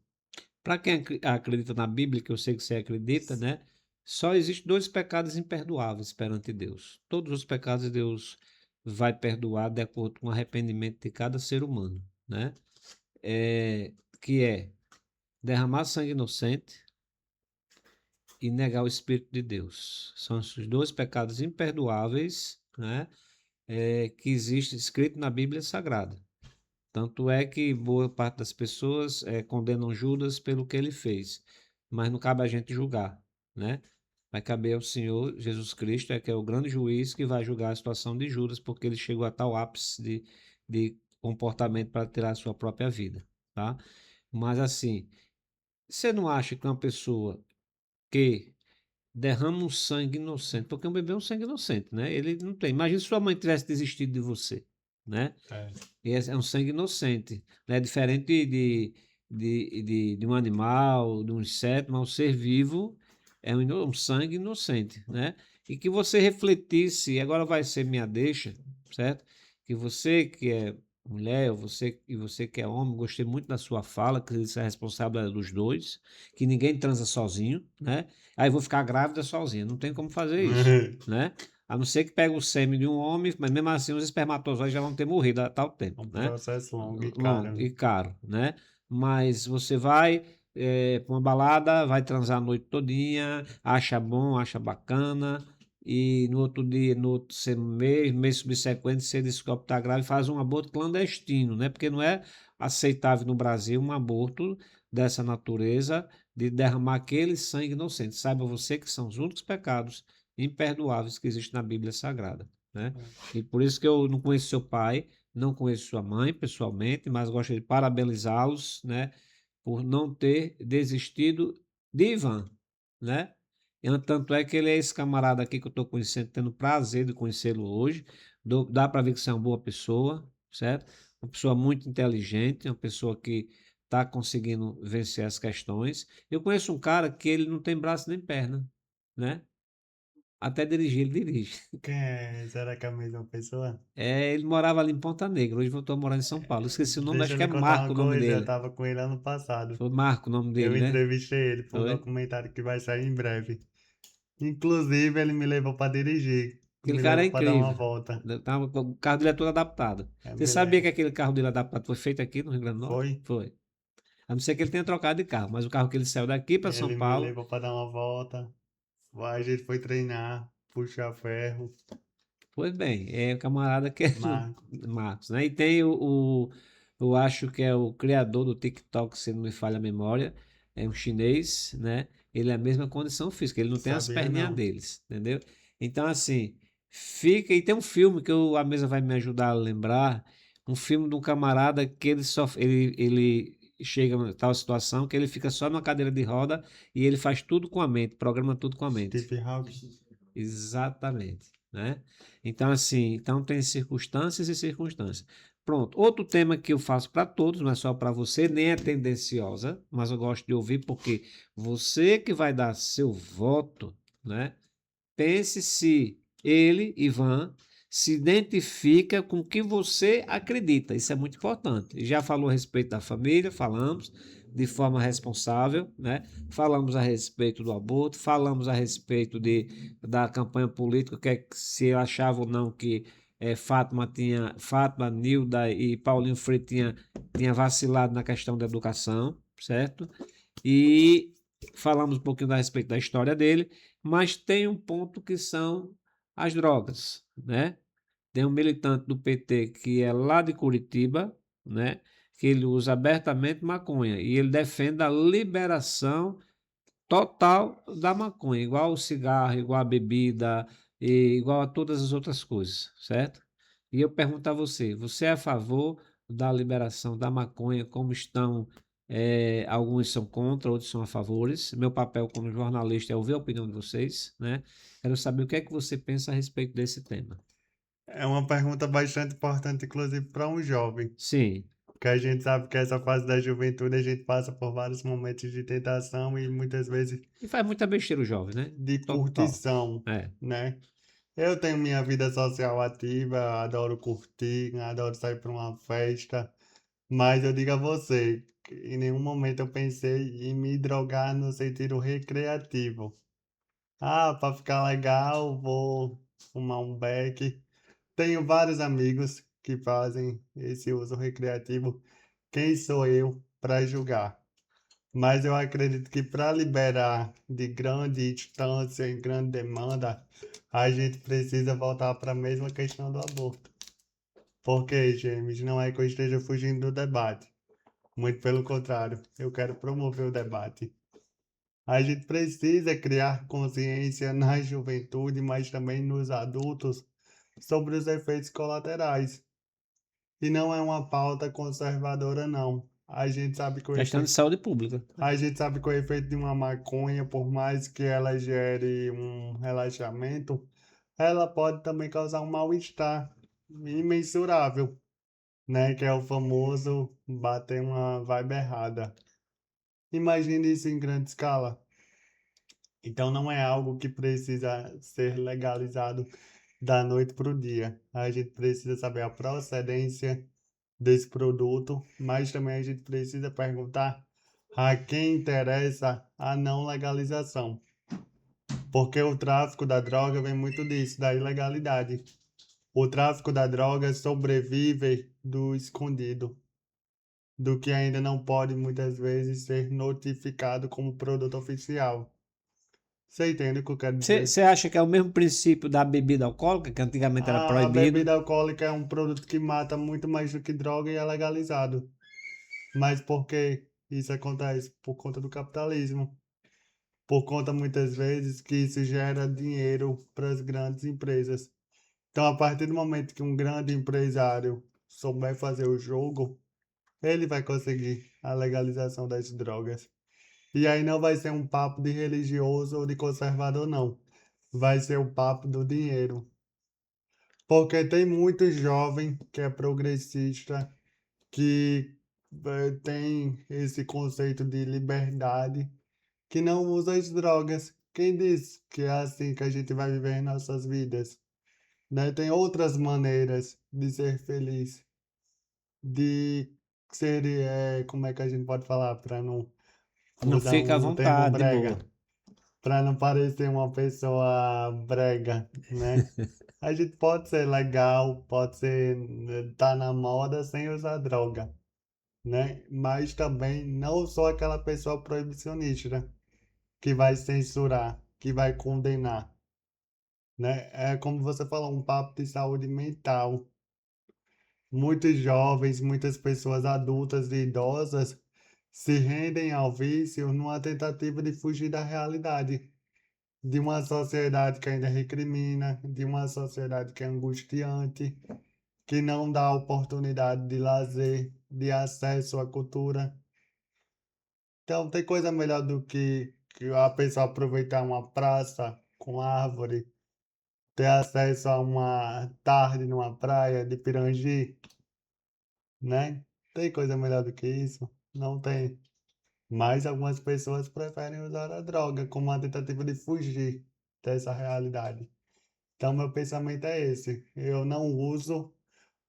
para quem acredita na Bíblia, que eu sei que você acredita, né? Só existem dois pecados imperdoáveis perante Deus. Todos os pecados Deus vai perdoar de acordo com o arrependimento de cada ser humano, né? É, que é derramar sangue inocente e negar o Espírito de Deus. São esses dois pecados imperdoáveis, né? Que existe escrito na Bíblia Sagrada. Tanto é que boa parte das pessoas condenam Judas pelo que ele fez, mas não cabe a gente julgar, né? Vai caber ao Senhor Jesus Cristo, que é o grande juiz que vai julgar a situação de Judas, porque ele chegou a tal ápice de comportamento para tirar a sua própria vida, tá? Mas assim, você não acha que uma pessoa que derrama um sangue inocente, porque um bebê é um sangue inocente, né? Ele não tem. Imagina se sua mãe tivesse desistido de você, né? É. E é um sangue inocente, né? Diferente de um animal, de um inseto, mas um ser vivo é um sangue inocente, né? E que você refletisse, e agora vai ser minha deixa, certo? Que você que é mulher, ou você, e você que é homem, gostei muito da sua fala, que isso é responsável dos dois, que ninguém transa sozinho, né? Aí eu vou ficar grávida sozinha, não tem como fazer isso, né? A não ser que pegue o sêmen de um homem, mas mesmo assim os espermatozoides já vão ter morrido há tal tempo, Um né? processo longo e Longo caro. e caro, né? Mas você vai para uma balada, vai transar a noite todinha, acha bom, acha bacana, e no outro dia, no outro mês subsequente, você descobre que está grávida e faz um aborto clandestino, né? Porque não é aceitável no Brasil um aborto dessa natureza, de derramar aquele sangue inocente. Saiba você que são os únicos pecados imperdoáveis que existem na Bíblia Sagrada, né? E por isso que eu não conheço seu pai, não conheço sua mãe pessoalmente, mas gosto de parabenizá-los, né, por não ter desistido de Ivan, né? E tanto é que ele é esse camarada aqui que eu estou conhecendo, tendo prazer de conhecê-lo hoje. Dá para ver que você é uma boa pessoa, certo? Uma pessoa muito inteligente, uma pessoa que está conseguindo vencer as questões. Eu conheço um cara que ele não tem braço nem perna, né? até dirigir, ele dirige. Será que é a mesma pessoa? Ele morava ali em Ponta Negra, hoje voltou a morar em São Paulo. Esqueci o nome, Deixa acho eu que é lhe contar Marco uma o nome coisa, eu dele. tava com ele ano passado. Foi Marco o nome Eu dele, né? entrevistei ele para um Foi? documentário que vai sair em breve. Inclusive, ele me levou para dirigir, Aquele me cara é levou para dar uma incrível. volta. O carro dele é todo adaptado. É, Você me sabia que le- aquele carro dele adaptado foi feito aqui no Rio Grande do Norte? Foi? Foi. A não ser que ele tenha trocado de carro, mas o carro que ele saiu daqui para São Ele me Paulo. levou para dar uma volta. A gente foi treinar, puxar ferro, Pois bem, é o camarada que é do Marco. Marcos, né? E tem eu acho que é o criador do TikTok, se não me falha a memória, é um chinês, né? Ele é a mesma condição física, ele não tem as Sabia perninhas não. deles, entendeu? Então, assim, fica. E tem um filme que a mesa vai me ajudar a lembrar, um filme de um camarada que ele chega em tal situação que ele fica só numa cadeira de roda e ele faz tudo com a mente, programa tudo com a mente. Steve Hawking. Exatamente, né? Então, assim, então tem circunstâncias e circunstâncias. Pronto. Outro tema que eu faço para todos, não é só para você, nem é tendenciosa, mas eu gosto de ouvir porque você que vai dar seu voto, né? Pense se ele, Ivan, se identifica com o que você acredita. Isso é muito importante. Já falou a respeito da família, falamos de forma responsável, né? Falamos a respeito do aborto, falamos a respeito da campanha política, que é, se eu achava ou não que Fátima, Nilda e Paulinho Freire tinha vacilado na questão da educação, certo? E falamos um pouquinho a respeito da história dele, mas tem um ponto que são as drogas, né? Tem um militante do PT que é lá de Curitiba, né? Que ele usa abertamente maconha e ele defende a liberação total da maconha, igual o cigarro, igual a bebida, e igual a todas as outras coisas, certo? E eu pergunto a você, você é a favor da liberação da maconha, como estão, alguns são contra, outros são a favores. Meu papel como jornalista é ouvir a opinião de vocês, né? Quero saber o que é que você pensa a respeito desse tema. É uma pergunta bastante importante, inclusive, para um jovem. Sim, Porque a gente sabe que essa fase da juventude a gente passa por vários momentos de tentação e muitas vezes e faz muita besteira o jovem, né? de Total. curtição, É. né? Eu tenho minha vida social ativa, adoro curtir, adoro sair para uma festa, mas eu digo a você, que em nenhum momento eu pensei em me drogar no sentido recreativo. Ah, para ficar legal, vou fumar um beck. Tenho vários amigos que fazem esse uso recreativo. Quem sou eu para julgar? Mas eu acredito que para liberar de grande distância em grande demanda, a gente precisa voltar para a mesma questão do aborto. Porque, James, não é que eu esteja fugindo do debate. Muito pelo contrário, eu quero promover o debate. A gente precisa criar consciência na juventude, mas também nos adultos, sobre os efeitos colaterais. E não é uma pauta conservadora, não. Questão de saúde pública. A gente sabe que o efeito de uma maconha, por mais que ela gere um relaxamento, ela pode também causar um mal-estar imensurável, né? Que é o famoso bater uma vibe errada. Imagine isso em grande escala. Então não é algo que precisa ser legalizado da noite para o dia. A gente precisa saber a procedência desse produto, mas também a gente precisa perguntar a quem interessa a não legalização. Porque o tráfico da droga vem muito disso, da ilegalidade. O tráfico da droga sobrevive do escondido, do que ainda não pode muitas vezes ser notificado como produto oficial. Você entende o que eu quero dizer? Você acha que é o mesmo princípio da bebida alcoólica, que antigamente era A proibido? bebida alcoólica é um produto que mata muito mais do que droga e é legalizado. Mas por que isso acontece? Por conta do capitalismo. Por conta muitas vezes que isso gera dinheiro para as grandes empresas. Então, a partir do momento que um grande empresário souber fazer o jogo, ele vai conseguir a legalização das drogas. E aí não vai ser um papo de religioso ou de conservador, não. Vai ser o papo do dinheiro. Porque tem muito jovem que é progressista, que tem esse conceito de liberdade, que não usa as drogas. quem disse que é assim que a gente vai viver em nossas vidas? Né? Tem outras maneiras de ser feliz, de ser, como é que a gente pode falar para não Não, usar fica à um termo vontade, de boa. brega, para não parecer uma pessoa brega, né? A gente pode ser legal, pode ser tá na moda sem usar droga, né? Mas também não sou aquela pessoa proibicionista que vai censurar, que vai condenar, né? É como você falou, um papo de saúde mental. Muitos jovens, muitas pessoas adultas e idosas se rendem ao vício numa tentativa de fugir da realidade, de uma sociedade que ainda recrimina, de uma sociedade que é angustiante, que não dá oportunidade de lazer, de acesso à cultura. Então, tem coisa melhor do que a pessoa aproveitar uma praça com árvore, ter acesso a uma tarde numa praia de Pirangi, né? Tem coisa melhor do que isso? Não tem. Mas algumas pessoas preferem usar a droga como uma tentativa de fugir dessa realidade. Então, meu pensamento é esse. Eu não uso,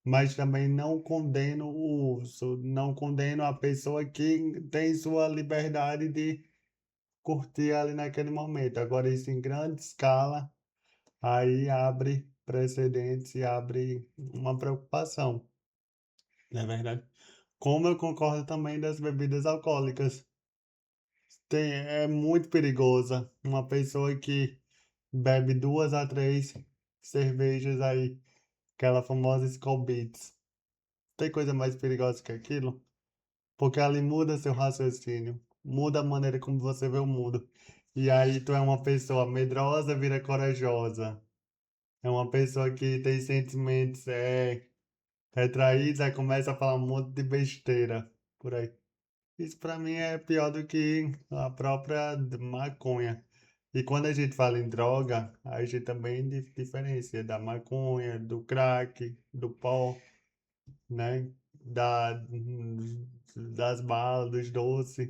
mas também não condeno o uso. Não condeno a pessoa que tem sua liberdade de curtir ali naquele momento. Agora, isso em grande escala, aí abre precedentes e abre uma preocupação, não é verdade? Como eu concordo também das bebidas alcoólicas. É muito perigosa uma pessoa que bebe 2 a 3 cervejas aí, aquela famosa Skol Beats. Tem coisa mais perigosa que aquilo? Porque ali muda seu raciocínio, muda a maneira como você vê o mundo. E aí tu é uma pessoa medrosa, vira corajosa. É uma pessoa que tem sentimentos retraídos, aí começa a falar um monte de besteira por aí. Isso pra mim é pior do que a própria maconha. E quando a gente fala em droga, a gente também diferencia da maconha, do crack, do pó, né? Da, das balas, dos doces,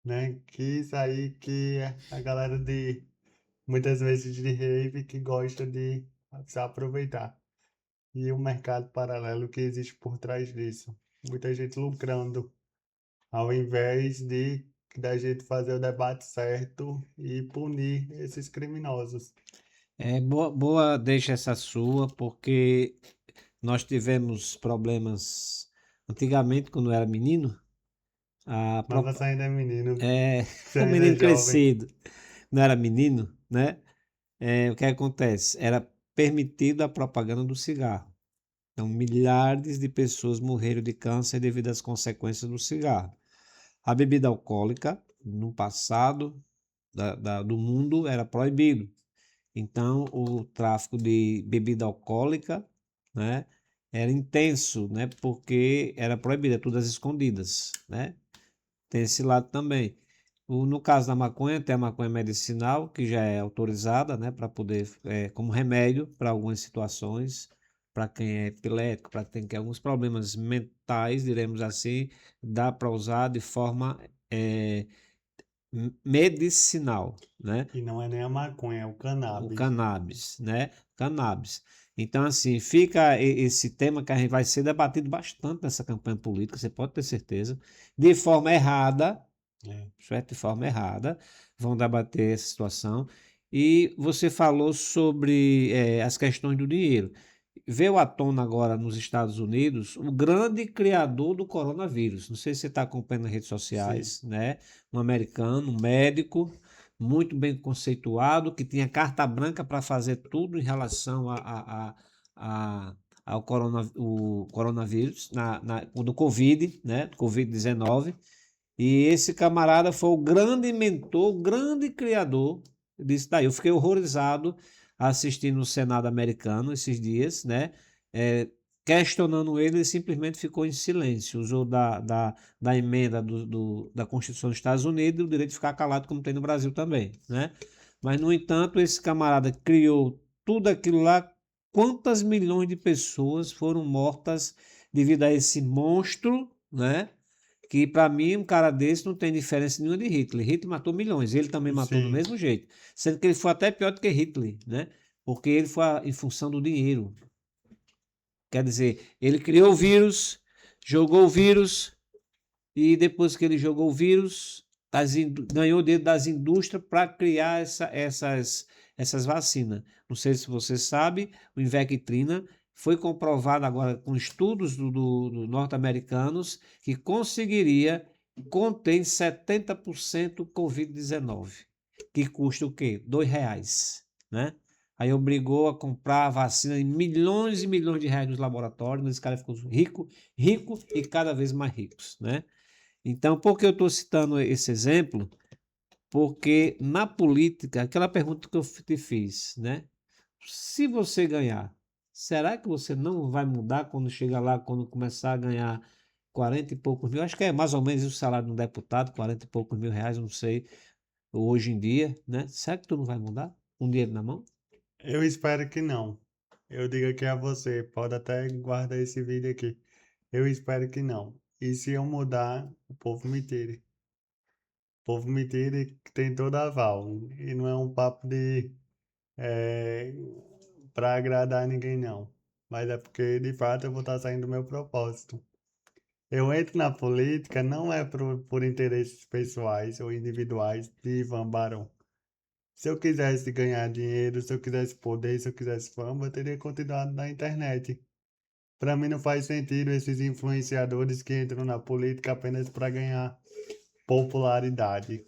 né? Que isso aí que a galera de muitas vezes de rave que gosta de se aproveitar. E o mercado paralelo que existe por trás disso. Muita gente lucrando, ao invés de da gente fazer o debate certo e punir esses criminosos. É boa, boa deixa essa sua, porque nós tivemos problemas antigamente, quando eu era menino. A, Mas pro- você ainda é menino, é, você o ainda é menino jovem. crescido, não era menino, né? O que acontece? Era permitido a propaganda do cigarro. Então, milhares de pessoas morreram de câncer devido às consequências do cigarro. A bebida alcoólica, no passado do mundo, era proibido. Então, o tráfico de bebida alcoólica, né, era intenso, né, porque era proibido, é tudo às escondidas, né? Tem esse lado também. No caso da maconha, tem a maconha medicinal, que já é autorizada, né, para poder, como remédio para algumas situações, para quem é epilético, para quem tem alguns problemas mentais, diremos assim, dá para usar de forma é, medicinal, né? E não é nem a maconha, é o O cannabis. cannabis, né? Cannabis. Então, assim, fica esse tema que a gente vai ser debatido bastante nessa campanha política, você pode ter certeza, de forma errada, É. certo? De forma errada, vão debater essa situação. E você falou sobre as questões do dinheiro. Veio à tona agora nos Estados Unidos o grande criador do coronavírus. Não sei se você está acompanhando nas redes Sim. sociais, né? Um americano, um médico, muito bem conceituado, que tinha carta branca para fazer tudo em relação a- ao o coronavírus, do Covid, né? Covid-19. E esse camarada foi o grande mentor, o grande criador disso daí. Eu fiquei horrorizado assistindo o Senado americano esses dias, né? É, questionando ele, ele simplesmente ficou em silêncio. Usou da emenda da Constituição dos Estados Unidos o direito de ficar calado, como tem no Brasil também, né? Mas, no entanto, esse camarada criou tudo aquilo lá. Quantas milhões de pessoas foram mortas devido a esse monstro, né? que para mim um cara desse não tem diferença nenhuma de Hitler. Hitler matou milhões, ele também matou do Sim, mesmo jeito, sendo que ele foi até pior do que Hitler, né? Porque ele foi em função do dinheiro. Quer dizer, ele criou o vírus, jogou o vírus e depois que ele jogou o vírus, ganhou o dedo das indústrias para criar essas vacinas. Não sei se você sabe, o Invectrina foi comprovado agora com estudos do norte-americanos que conseguiria conter em 70% o Covid-19, que custa o quê? R$ 2, né? Aí obrigou a comprar a vacina em milhões e milhões de reais nos laboratórios, esse cara ficou rico, rico e cada vez mais ricos, né? Então, por que eu estou citando esse exemplo? Porque na política, aquela pergunta que eu te fiz, né? Se você ganhar, será que você não vai mudar quando chegar lá, quando começar a ganhar 40 e poucos mil? Acho que é mais ou menos o salário de um deputado, 40 e poucos mil reais, não sei, hoje em dia, né? Será que tu não vai mudar? Com dinheiro na mão? eu espero que não. Eu digo aqui a você, pode até guardar esse vídeo aqui. Eu espero que não. E se eu mudar, o povo me tire. O povo me tire que tem todo aval. E não é um papo de é, para agradar ninguém, não. Mas é porque, de fato, eu vou estar saindo do meu propósito. Eu entro na política não é por interesses pessoais ou individuais de Ivan Barão. Se eu quisesse ganhar dinheiro, se eu quisesse poder, se eu quisesse fama, eu teria continuado na internet. Para mim não faz sentido esses influenciadores que entram na política apenas para ganhar popularidade.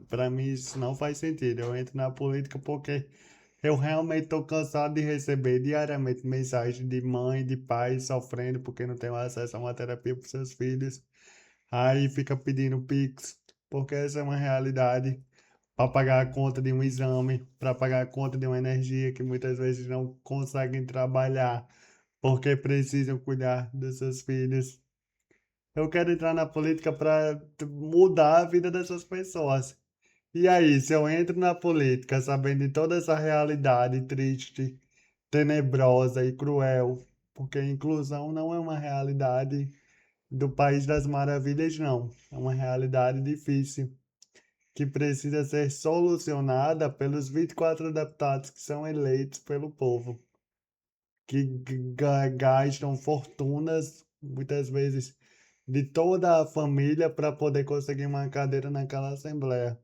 Para mim isso não faz sentido. Eu entro na política porque eu realmente estou cansado de receber diariamente mensagens de mãe, de pai sofrendo porque não tem acesso a uma terapia para seus filhos. Aí fica pedindo Pix, porque essa é uma realidade. Para pagar a conta de um exame, para pagar a conta de uma energia que muitas vezes não conseguem trabalhar porque precisam cuidar dos seus filhos. Eu quero entrar na política para mudar a vida dessas pessoas. E aí, se eu entro na política sabendo de toda essa realidade triste, tenebrosa e cruel, porque a inclusão não é uma realidade do País das Maravilhas, não. É uma realidade difícil, que precisa ser solucionada pelos 24 deputados que são eleitos pelo povo, que gastam fortunas, muitas vezes, de toda a família para poder conseguir uma cadeira naquela Assembleia.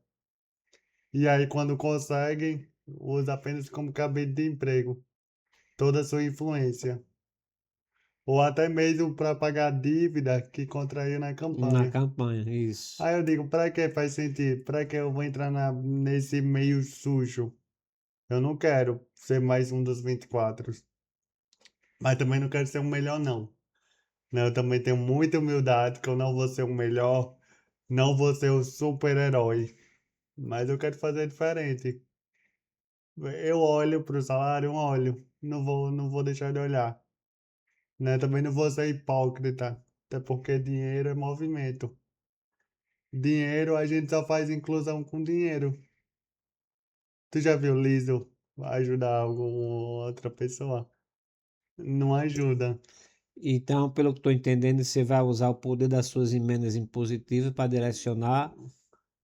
E aí, quando conseguem, usa apenas como cabide de emprego toda a sua influência. Ou até mesmo para pagar dívida que contraiu na Na campanha. campanha, isso. Aí eu digo, para que faz sentido? Para que eu vou entrar nesse meio sujo? Eu não quero ser mais um dos 24. Mas também não quero ser o melhor, não. Né, eu também tenho muita humildade que eu não vou ser o melhor, não vou ser o super-herói. Mas eu quero fazer diferente. Eu olho para o salário, eu olho. Não vou deixar de olhar. Né? Também não vou ser hipócrita. Até porque dinheiro é movimento. Dinheiro, a gente só faz inclusão com dinheiro. Tu já viu liso ajudar alguma outra pessoa? Não ajuda. Então, pelo que estou entendendo, você vai usar o poder das suas emendas impositivas para direcionar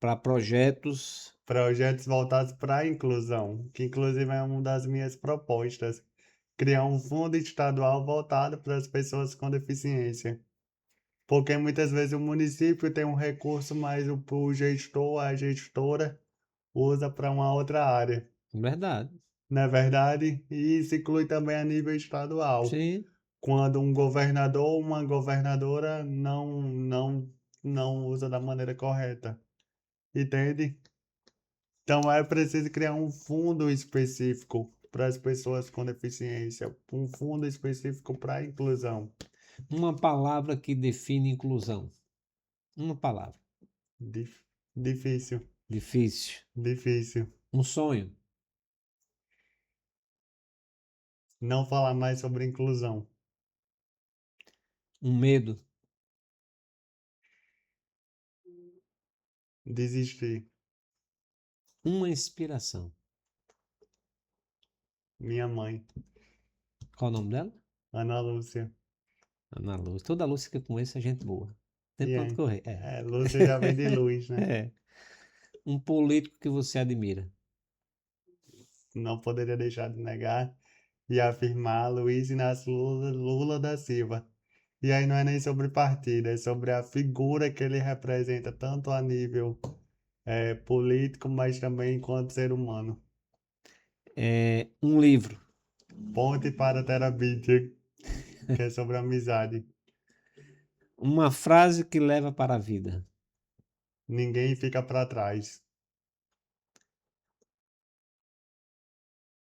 para projetos. Projetos voltados para a inclusão, que inclusive é uma das minhas propostas. Criar um fundo estadual voltado para as pessoas com deficiência. Porque muitas vezes o município tem um recurso, mas o gestor, a gestora, usa para uma outra área. Verdade. Não é verdade? E isso inclui também a nível estadual. Sim. Quando um governador ou uma governadora não usa da maneira correta. Entende? Então é preciso criar um fundo específico para as pessoas com deficiência, um fundo específico para a inclusão. Uma palavra que define inclusão. Uma palavra. Difícil, Difícil. difícil. Um sonho. Não falar mais sobre inclusão. Um medo. Desistir. Uma inspiração. Minha mãe, Qual o nome dela? Ana Lúcia. Ana Lúcia. Toda Lúcia que eu conheço é gente boa. tem E pra onde aí? correr. Lúcia já vem de luz, né? É. Um político que você admira. Não poderia deixar de negar e afirmar Luiz Inácio Lula da Silva. E aí não é nem sobre partido, é sobre a figura que ele representa, tanto a nível político, mas também enquanto ser humano. Um livro. Ponte para Terabithia, que é sobre amizade. Uma frase que leva para a vida. Ninguém fica para trás.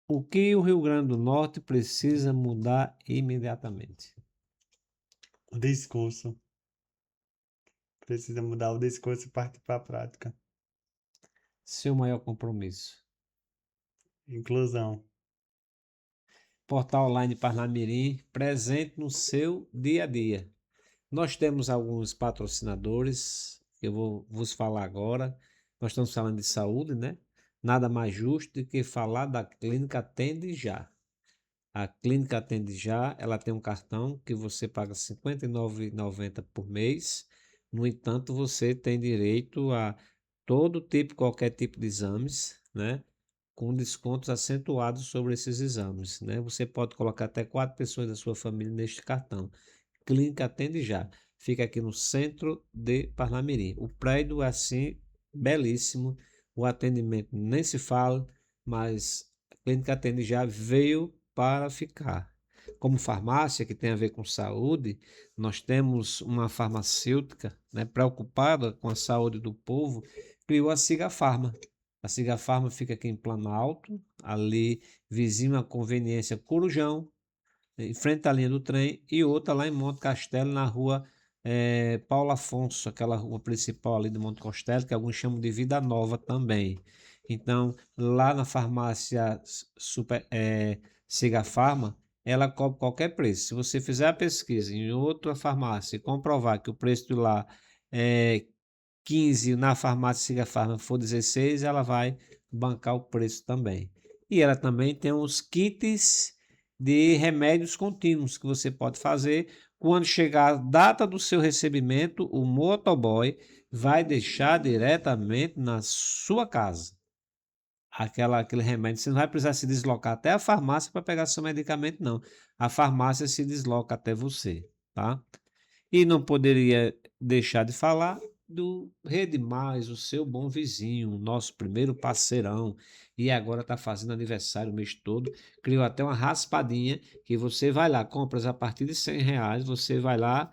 O que o Rio Grande do Norte precisa mudar imediatamente? O discurso. Precisa mudar o discurso e partir para a prática. Seu maior compromisso. Inclusão. Portal Online Parnamirim, presente no seu dia a dia. Nós temos alguns patrocinadores, que eu vou vos falar agora. Nós estamos falando de saúde, né? Nada mais justo do que falar da Clínica Atende Já. A Clínica Atende Já, ela tem um cartão que você paga R$ 59,90 por mês. No entanto, você tem direito a todo tipo, qualquer tipo de exames, né? Com descontos acentuados sobre esses exames, né? Você pode colocar até 4 pessoas da sua família neste cartão. Clínica Atende Já. Fica aqui no centro de Parnamirim. O prédio é assim, belíssimo. O atendimento nem se fala, mas a Clínica Atende Já veio para ficar. Como farmácia, que tem a ver com saúde, nós temos uma farmacêutica, né, preocupada com a saúde do povo, criou a Sigafarma. A Sigafarma fica aqui em Planalto, ali vizinho à conveniência Corujão, em frente à linha do trem, e outra lá em Monte Castelo, na rua Paulo Afonso, aquela rua principal ali de Monte Castelo, que alguns chamam de Vida Nova também. Então, lá na farmácia Sigafarma, ela cobre qualquer preço. Se você fizer a pesquisa em outra farmácia e comprovar que o preço de lá é 15, na farmácia Sigafarma for 16, ela vai bancar o preço também. E ela também tem os kits de remédios contínuos que você pode fazer. Quando chegar a data do seu recebimento, o motoboy vai deixar diretamente na sua casa aquele remédio. Você não vai precisar se deslocar até a farmácia para pegar seu medicamento, não. A farmácia se desloca até você, tá? E não poderia deixar de falar do Rede Mais, o seu bom vizinho, o nosso primeiro parceirão, e agora está fazendo aniversário o mês todo. Criou até uma raspadinha que você vai lá, compras a partir de R$ 100, você vai lá,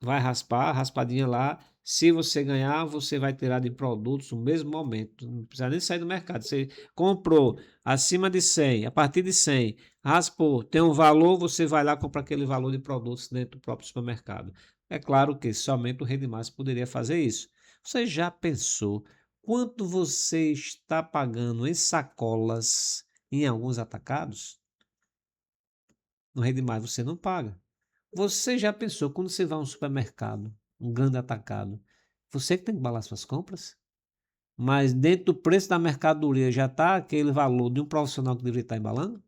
vai raspar, a raspadinha lá. Se você ganhar, você vai tirar de produtos no mesmo momento. Não precisa nem sair do mercado. Você comprou acima de 100, a partir de 100, raspou, tem um valor, você vai lá comprar aquele valor de produtos dentro do próprio supermercado. É claro que somente o Rede Mais poderia fazer isso. Você já pensou quanto você está pagando em sacolas em alguns atacados? No Rede Mais você não paga. Você já pensou quando você vai a um supermercado, um grande atacado, você que tem que embalar suas compras? Mas dentro do preço da mercadoria já está aquele valor de um profissional que deveria estar embalando?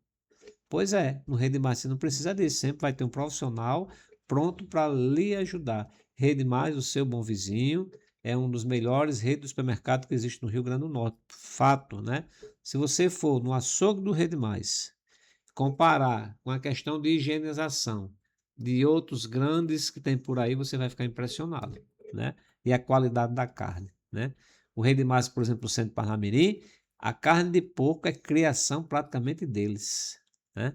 Pois é, no Rede Mais você não precisa disso, sempre vai ter um profissional pronto para lhe ajudar. Rede Mais, o seu bom vizinho, é um dos melhores redes de supermercado que existe no Rio Grande do Norte. Fato, né? Se você for no açougue do Rede Mais, comparar com a questão de higienização de outros grandes que tem por aí, você vai ficar impressionado, né? E a qualidade da carne, né? O Rei de Massa, por exemplo, o centro de Parnamirim, a carne de porco é criação praticamente deles, né?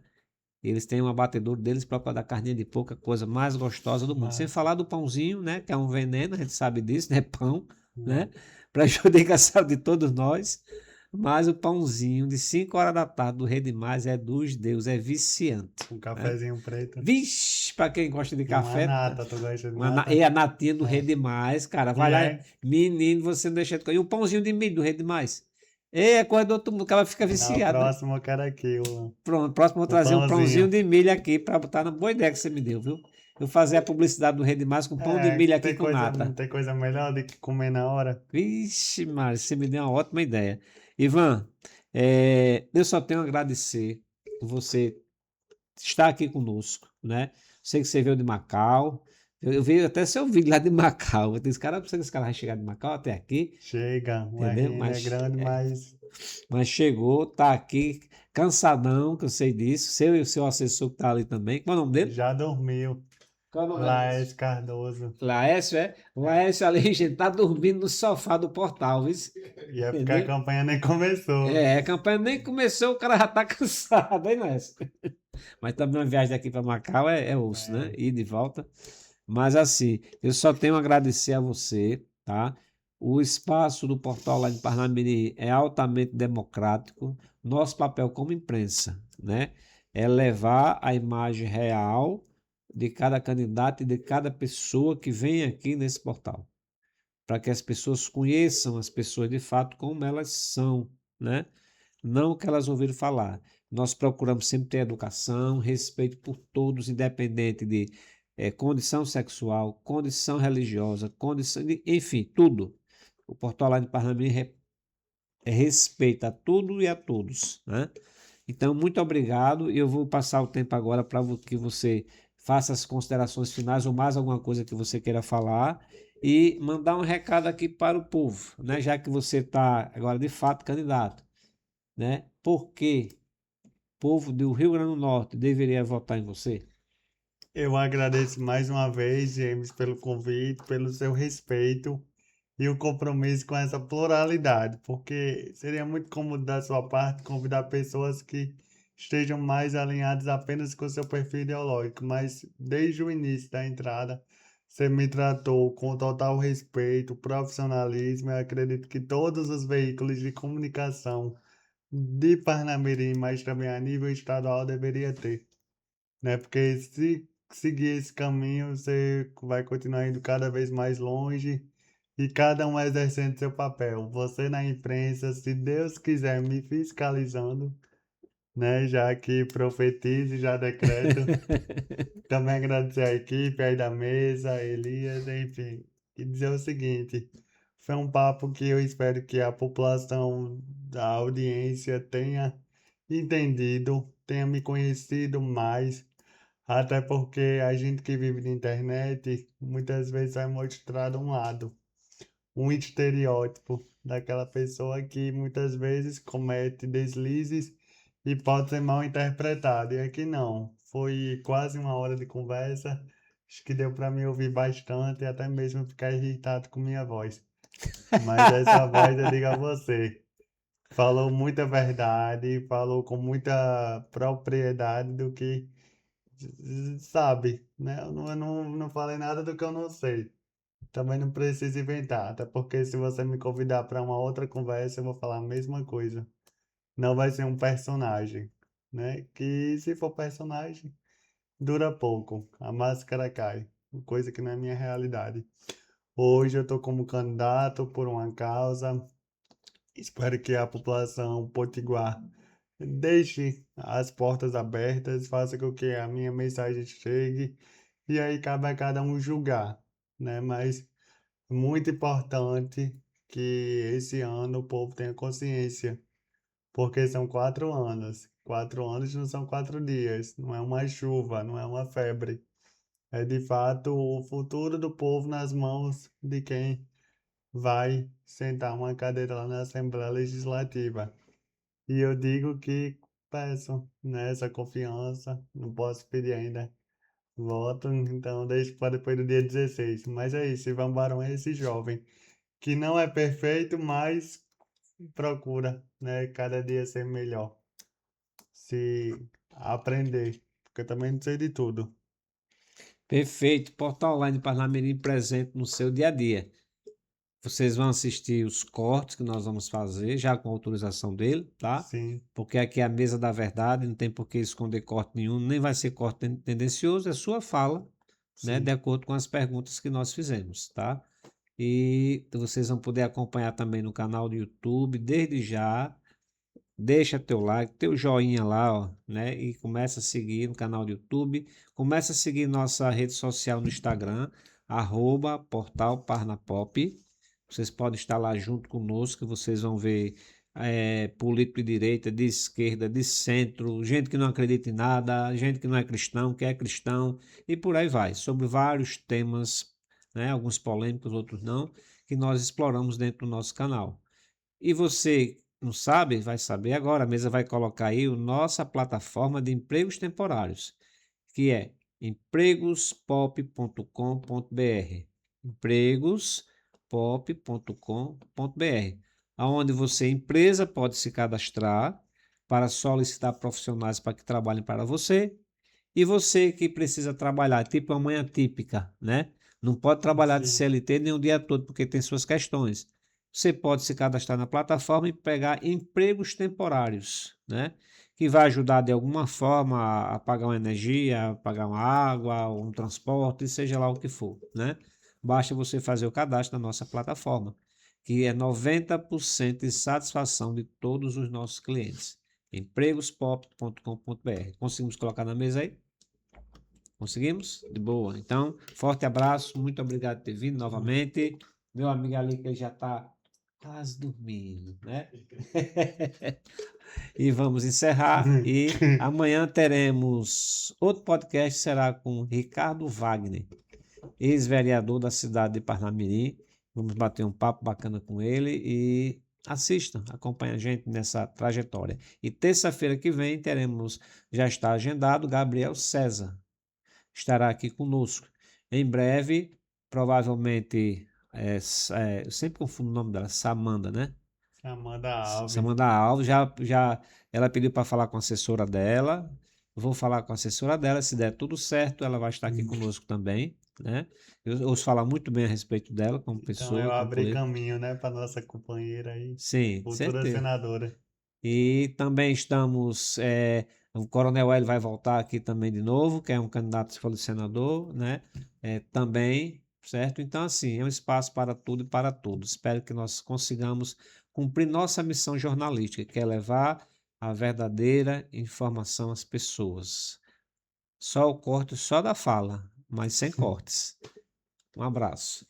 Eles têm um abatedor deles para dar carninha de porco, a coisa mais gostosa do mundo. Sem Massa. falar do pãozinho, né? Que é um veneno, a gente sabe disso, né? Pão, né? Não. Prejudica a saúde de todos nós. Mas o pãozinho de 5 horas da tarde do Rede Mais é dos deuses, é viciante, Um né? cafezinho preto. Vixe, para quem gosta de E uma café, nata. Tu gosta de e nata? a natinha do É. Rede Mais, cara, vai E lá, é. menino, você não deixa de comer. E o pãozinho de milho do Rede Mais. É coisa do outro mundo, o cara fica Na viciado, né? próxima eu quero aqui Pronto, próximo eu vou o trazer um pãozinho pãozinho. de milho aqui para botar na boa ideia que você me deu, viu? Eu fazer a publicidade do Rede Mais com pão de É, milho aqui com não nata. tem coisa melhor do que comer na hora. Vixe, Mário, você me deu uma ótima ideia. Ivan, eu só tenho a agradecer por você estar aqui conosco, né? Sei que você veio de Macau, Eu vi até seu vídeo lá de Macau. Eu disse, cara, esse cara vai chegar de Macau até aqui, Chega, o entendeu? RN é grande, mas Mas chegou, tá aqui, cansadão, que eu sei disso. Seu e o seu assessor que tá ali também. Qual é o nome dele? já dormiu. Qual é o nome dele? Laércio Cardoso. Laércio, é? Laércio ali, gente, tá dormindo no sofá do portal, viu? E é porque a Entendeu? campanha nem começou. É, a campanha nem começou, o cara já tá cansado, hein, Laércio? Mas também uma viagem daqui para Macau é osso, né? É, Ir de volta. Mas assim, eu só tenho a agradecer a você, tá? O espaço do Portal lá em Parnamirim é altamente democrático. Nosso papel como imprensa, né, é levar a imagem real de cada candidato e de cada pessoa que vem aqui nesse portal, para que as pessoas conheçam as pessoas de fato como elas são, né? Não o que elas ouviram falar. Nós procuramos sempre ter educação, respeito por todos, independente de condição sexual, condição religiosa, enfim, tudo. O Portal Online Parlamento respeita a tudo e a todos, né? Então, muito obrigado. Eu vou passar o tempo agora para que você faça as considerações finais ou mais alguma coisa que você queira falar e mandar um recado aqui para o povo, né? Já que você está agora de fato candidato, né? Por que o povo do Rio Grande do Norte deveria votar em você? eu agradeço mais uma vez, James, pelo convite, pelo seu respeito e o compromisso com essa pluralidade, porque seria muito cômodo da sua parte convidar pessoas que estejam mais alinhadas apenas com o seu perfil ideológico, mas desde o início da entrada, você me tratou com total respeito, profissionalismo. Eu acredito que todos os veículos de comunicação de Parnamirim, mas também a nível estadual, deveria ter, né? Porque se seguir esse caminho, você vai continuar indo cada vez mais longe e cada um exercendo seu papel. Você na imprensa, se Deus quiser, me fiscalizando, né? Já que profetizo e já decreto. Também agradecer a equipe aí da mesa, Elias, enfim, e dizer o seguinte: foi um papo que eu espero que a população da audiência tenha entendido, tenha me conhecido mais, até porque a gente que vive na internet muitas vezes é mostrado um lado, um estereótipo daquela pessoa que muitas vezes comete deslizes e pode ser mal interpretado. E aqui não. Foi quase uma hora de conversa. Acho que deu para me ouvir bastante e até mesmo ficar irritado com minha voz. Mas essa voz eu digo a você. Falou muita verdade, falou com muita propriedade do que sabe, né? Eu não falei nada do que eu não sei. Também não precisa inventar, até porque se você me convidar para uma outra conversa, eu vou falar a mesma coisa. Não vai ser um personagem, né? Que se for personagem, dura pouco, a máscara cai, coisa que não é minha realidade. Hoje eu estou como candidato por uma causa, espero que a população potiguar deixe as portas abertas, faça com que a minha mensagem chegue, e aí cabe a cada um julgar, né? Mas muito importante que esse ano o povo tenha consciência, porque são 4 anos. 4 anos não são 4 dias, não é uma chuva, não é uma febre. É de fato o futuro do povo nas mãos de quem vai sentar uma cadeira lá na Assembleia Legislativa. E eu digo que peço nessa confiança, não posso pedir ainda voto, então deixo para depois do dia 16. Mas é isso, Ivan Barão é esse jovem que não é perfeito, mas procura, né, cada dia ser melhor, se aprender, porque eu também não sei de tudo. Perfeito. Portal Online Parnamirim presente no seu dia a dia. Vocês vão assistir os cortes que nós vamos fazer, já com a autorização dele, tá? Sim, Porque aqui é a mesa da verdade, não tem por que esconder corte nenhum, nem vai ser corte tendencioso, é sua fala, né? De sim. acordo com as perguntas que nós fizemos, tá? E vocês vão poder acompanhar também no canal do YouTube, desde já. Deixa teu like, teu joinha lá, ó, né? E começa a seguir no canal do YouTube. Começa a seguir nossa rede social no Instagram, @portal Parnapop. Vocês podem estar lá junto conosco, que vocês vão ver político de direita, de esquerda, de centro, gente que não acredita em nada, gente que não é cristão, que é cristão, e por aí vai, sobre vários temas, né, alguns polêmicos, outros não, que nós exploramos dentro do nosso canal. E você não sabe, vai saber agora, a mesa vai colocar aí a nossa plataforma de empregos temporários, que é empregospop.com.br, empregospop.com.br, aonde você, empresa, pode se cadastrar para solicitar profissionais para que trabalhem para você, e você que precisa trabalhar, tipo uma manhã típica, né? Não pode trabalhar de Sim. CLT nem o dia todo, porque tem suas questões. Você pode se cadastrar na plataforma e pegar empregos temporários, né? Que vai ajudar de alguma forma a pagar uma energia, a pagar uma água, um transporte, seja lá o que for, né? Basta você fazer o cadastro na nossa plataforma, que é 90% de satisfação de todos os nossos clientes. Empregospop.com.br. Conseguimos colocar na mesa aí? Conseguimos? De boa. Então, forte abraço, muito obrigado por ter vindo novamente. Meu amigo ali que ele já está quase dormindo, né? E vamos encerrar. E amanhã teremos outro podcast, será com Ricardo Wagner, ex-vereador da cidade de Parnamirim. Vamos bater um papo bacana com ele e assistam, acompanhem a gente nessa trajetória. E terça-feira que vem teremos, já está agendado, Gabriel César estará aqui conosco. Em breve, provavelmente, eu sempre confundo o nome dela, Samanda, né? Amanda Alves. Samanda Alves, ela pediu para falar com a assessora dela. Vou falar com a assessora dela, se der tudo certo, ela vai estar aqui conosco também, né? Eu ouço falar muito bem a respeito dela como Então eu pessoa, como abri política. caminho, né, para nossa companheira aí, Sim, futura certeza. senadora. E também estamos, o Coronel Hélio vai voltar aqui também de novo, que é um candidato, se for de senador, né? Também, certo? Então, assim, é um espaço para tudo e para todos. Espero que nós consigamos cumprir nossa missão jornalística, que é levar a verdadeira informação às pessoas. Só o corte, só da fala, mas sem cortes. Um abraço.